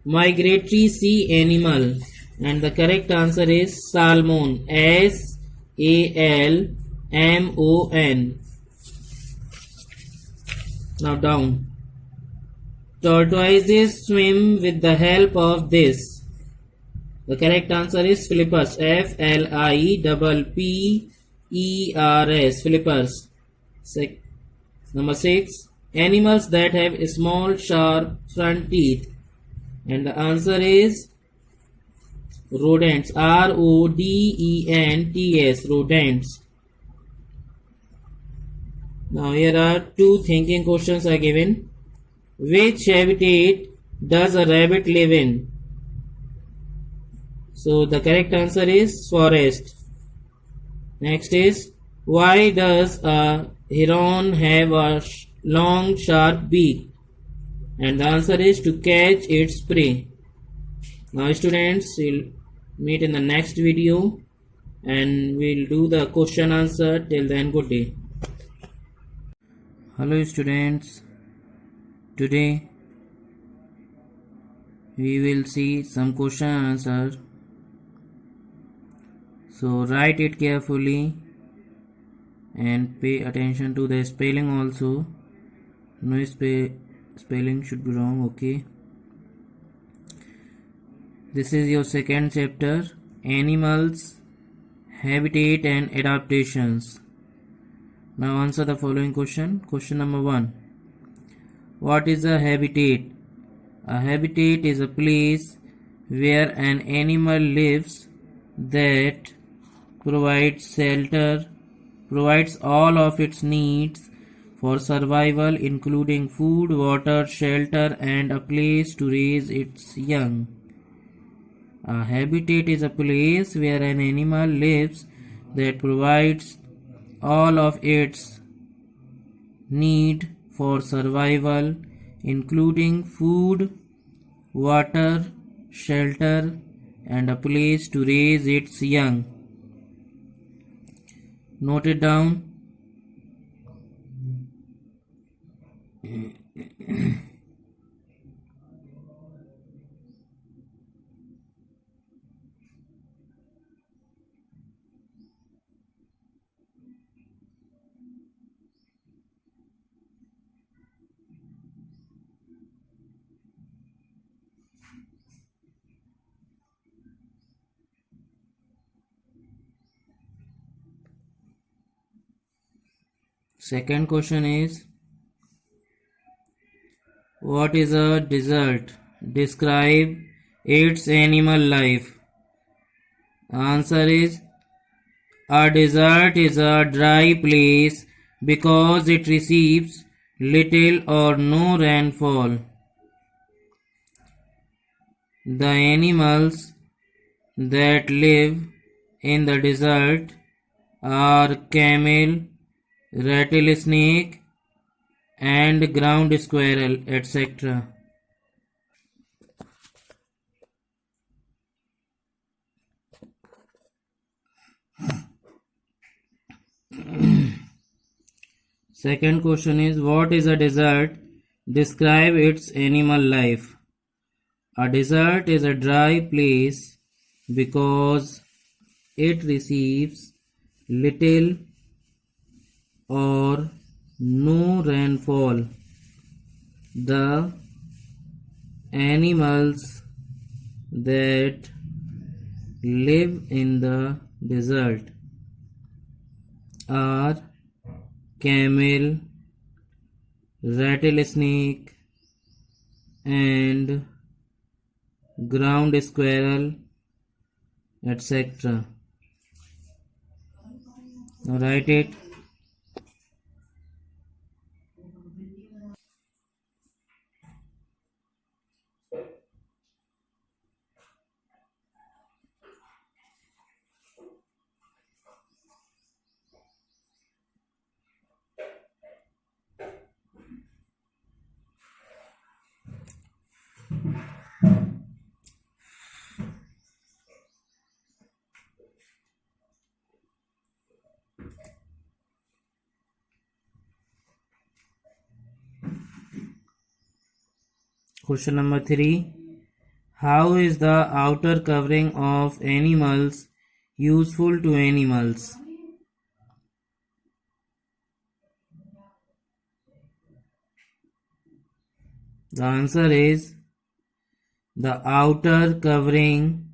Migratory sea animal, and the correct answer is salmon. Salmon. Now down. Tortoises swim with the help of this. The correct answer is flippers. Flippers. Flippers. Number 6. Animals that have small sharp front teeth. And the answer is rodents. Rodents. Rodents. Now here are two thinking questions are given. Which habitat does a rabbit live in? So the correct answer is forest. Next is, why does a heron have a long sharp beak? And the answer is to catch its prey. Now students, we'll meet in the next video and we'll do the question answer. Till then, good day. Hello students. Today we will see some question and answer. So write it carefully and pay attention to the spelling also. No spelling should be wrong, okay? This is your second chapter, animals, habitat and adaptations. Now answer the following question. Question number 1. What is a habitat? A habitat is a place where an animal lives that provides shelter, provides all of its needs for survival, including food, water, shelter, and a place to raise its young. A habitat is a place where an animal lives that provides all of its need for survival, including food, water, shelter, and a place to raise its young. Note it down. Second question is, what is a desert? Describe its animal life. Answer is, a desert is a dry place because it receives little or no rainfall. The animals that live in the desert are camel, rattlesnake, and ground squirrel, etc. Second question is, what is a desert? Describe its animal life. A desert is a dry place because it receives little or no rainfall. The animals that live in the desert are camel, rattlesnake, and ground squirrel, etc. Now write it. Question number 3. How is the outer covering of animals useful to animals? The answer is, the outer covering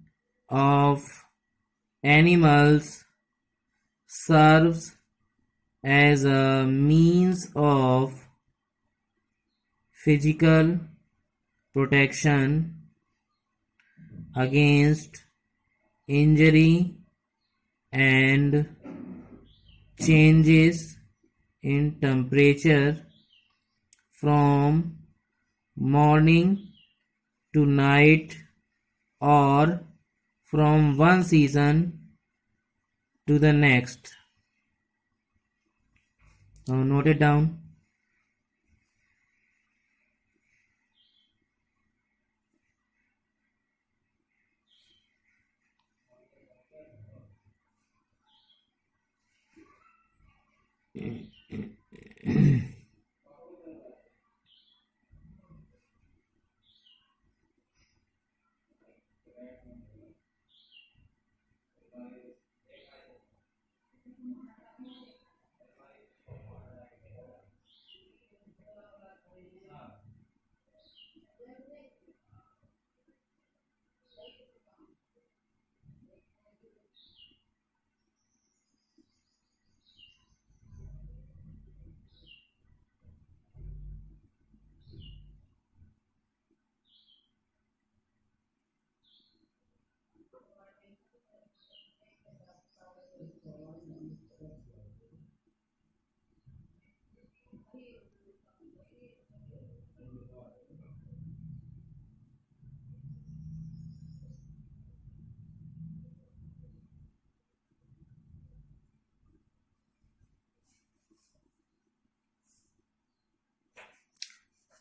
of animals serves as a means of physical protection against injury and changes in temperature from morning to night or from one season to the next. Now note it down.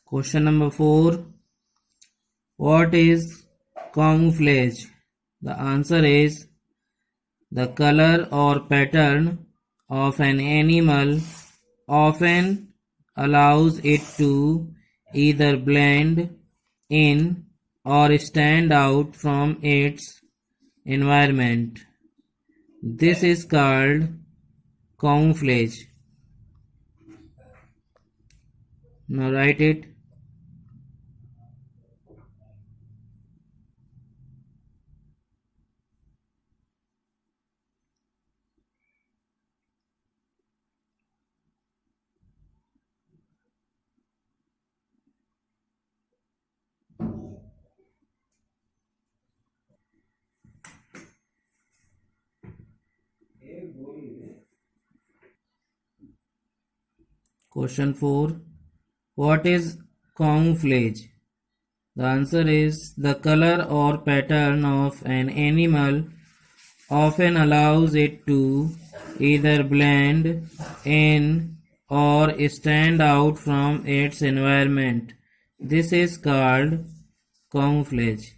Question number 4. What is camouflage? The answer is the color or pattern of an animal often allows it to either blend in or stand out from its environment. This is called camouflage. Now write it. Question 4. What is camouflage? The answer is the color or pattern of an animal often allows it to either blend in or stand out from its environment. This is called camouflage.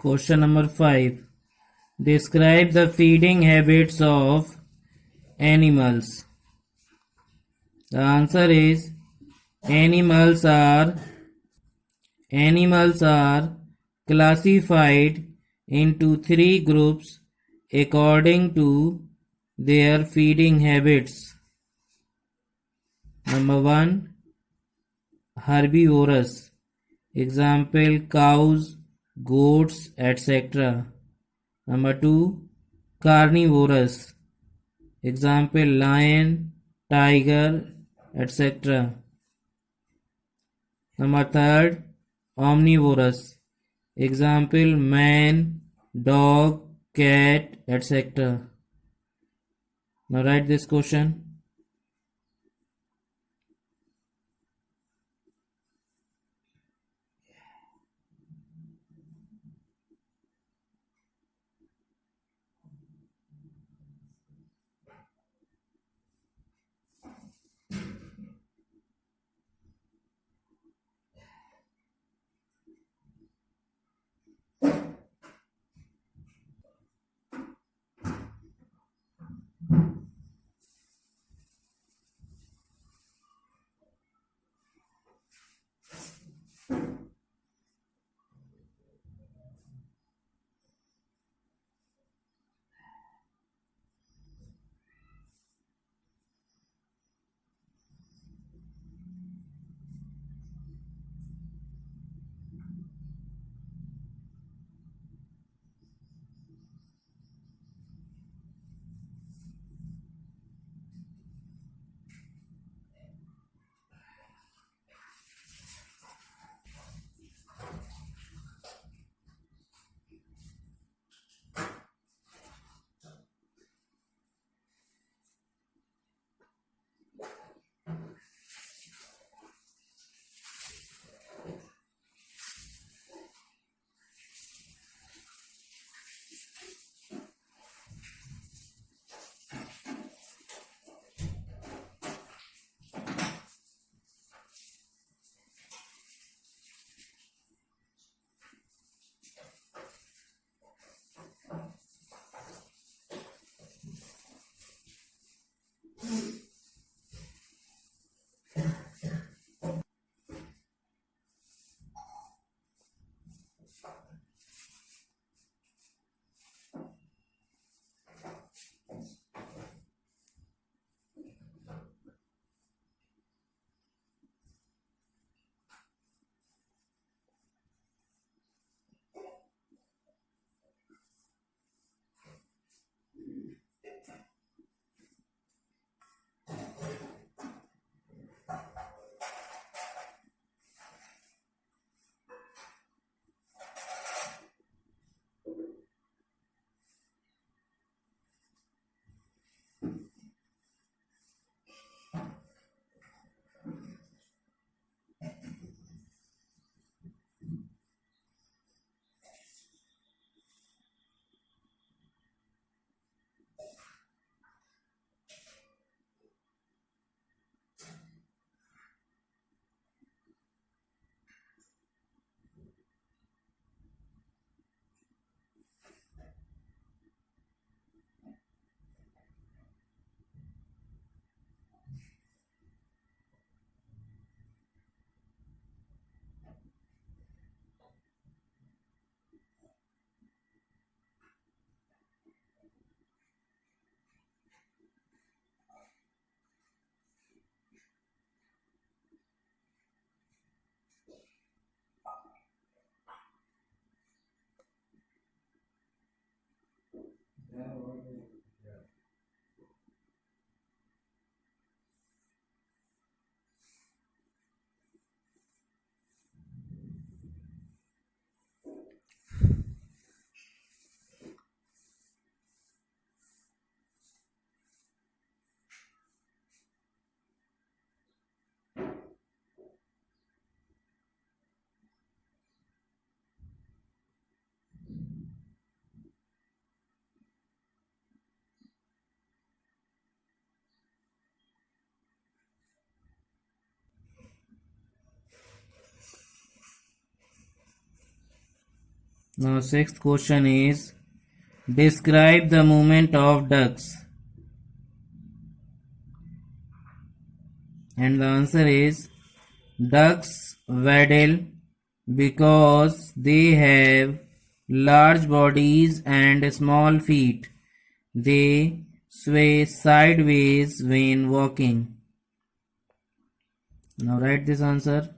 Question number 5. Describe the feeding habits of animals. The answer is animals are classified into 3 groups according to their feeding habits. Number 1, herbivorous. Example, cows, goats, etc. Number 2, carnivorous. Example, lion, tiger, etc. Number 3, omnivorous. Example, man, dog, cat, etc. Now write this question. Now, sixth question is describe the movement of ducks. And the answer is ducks waddle because they have large bodies and small feet. They sway sideways when walking. Now write this answer.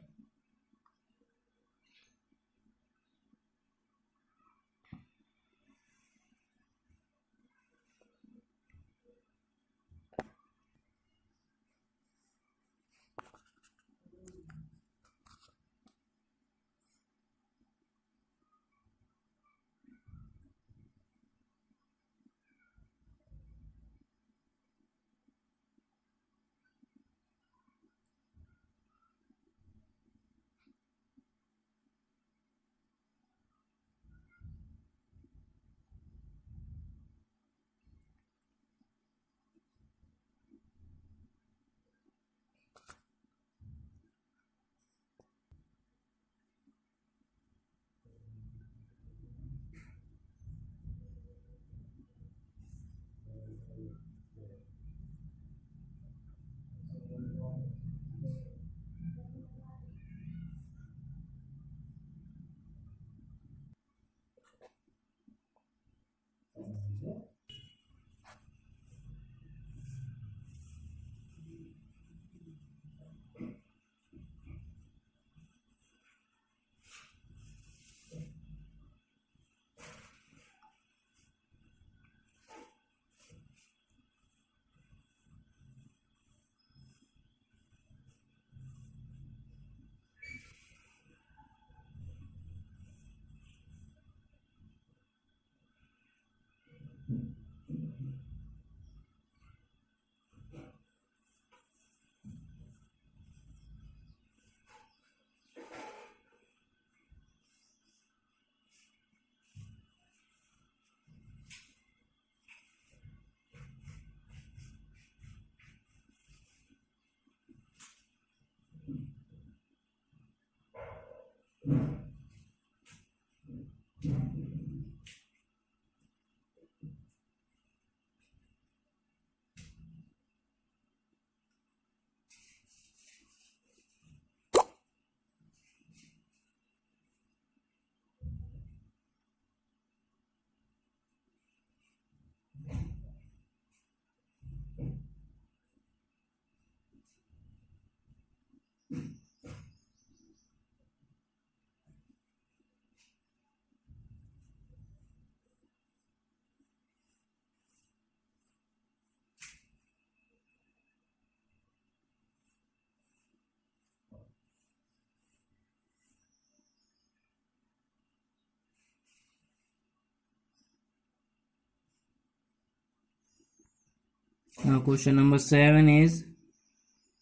Now question number 7 is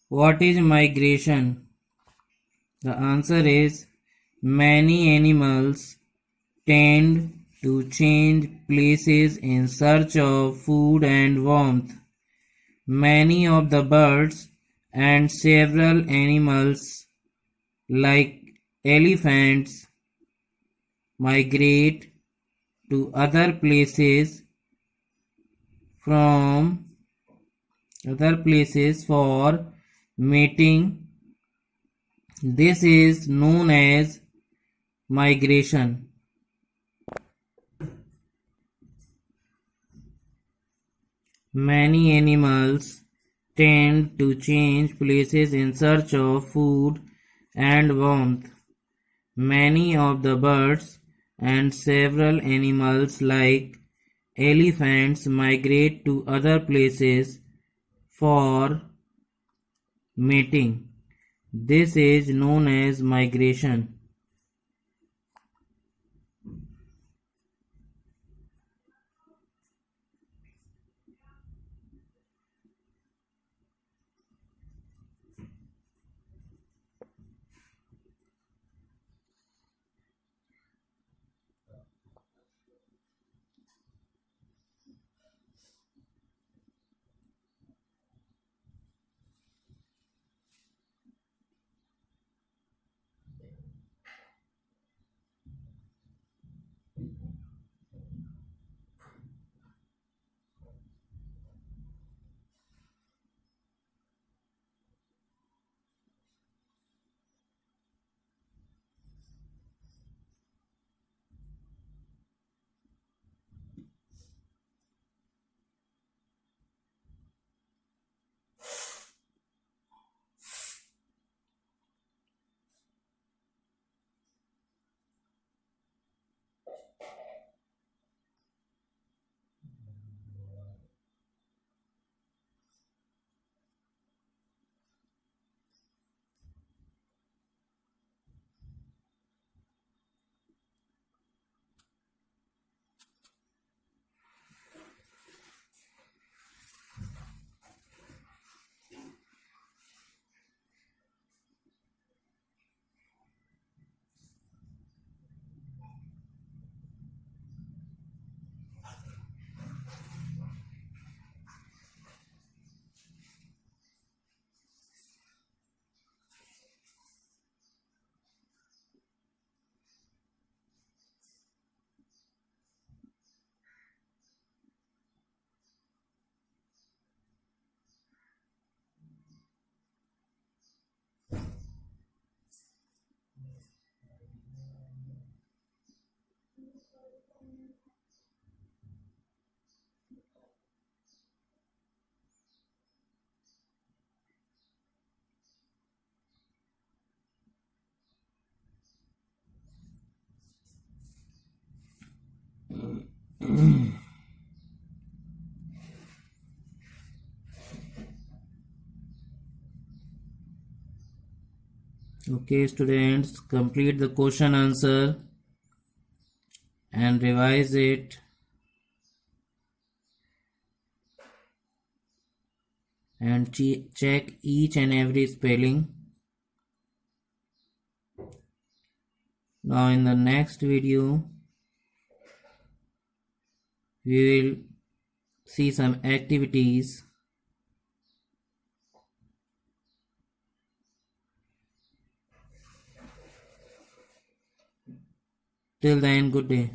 what is migration? The answer is many animals tend to change places in search of food and warmth. Many of the birds and several animals like elephants migrate to other places for mating. This is known as migration. Many animals tend to change places in search of food and warmth. Many of the birds and several animals like elephants migrate to other places for mating. This is known as migration. Okay, students, complete the question answer and revise it. And check each and every spelling. Now in the next video, we will see some activities. Till then, good day.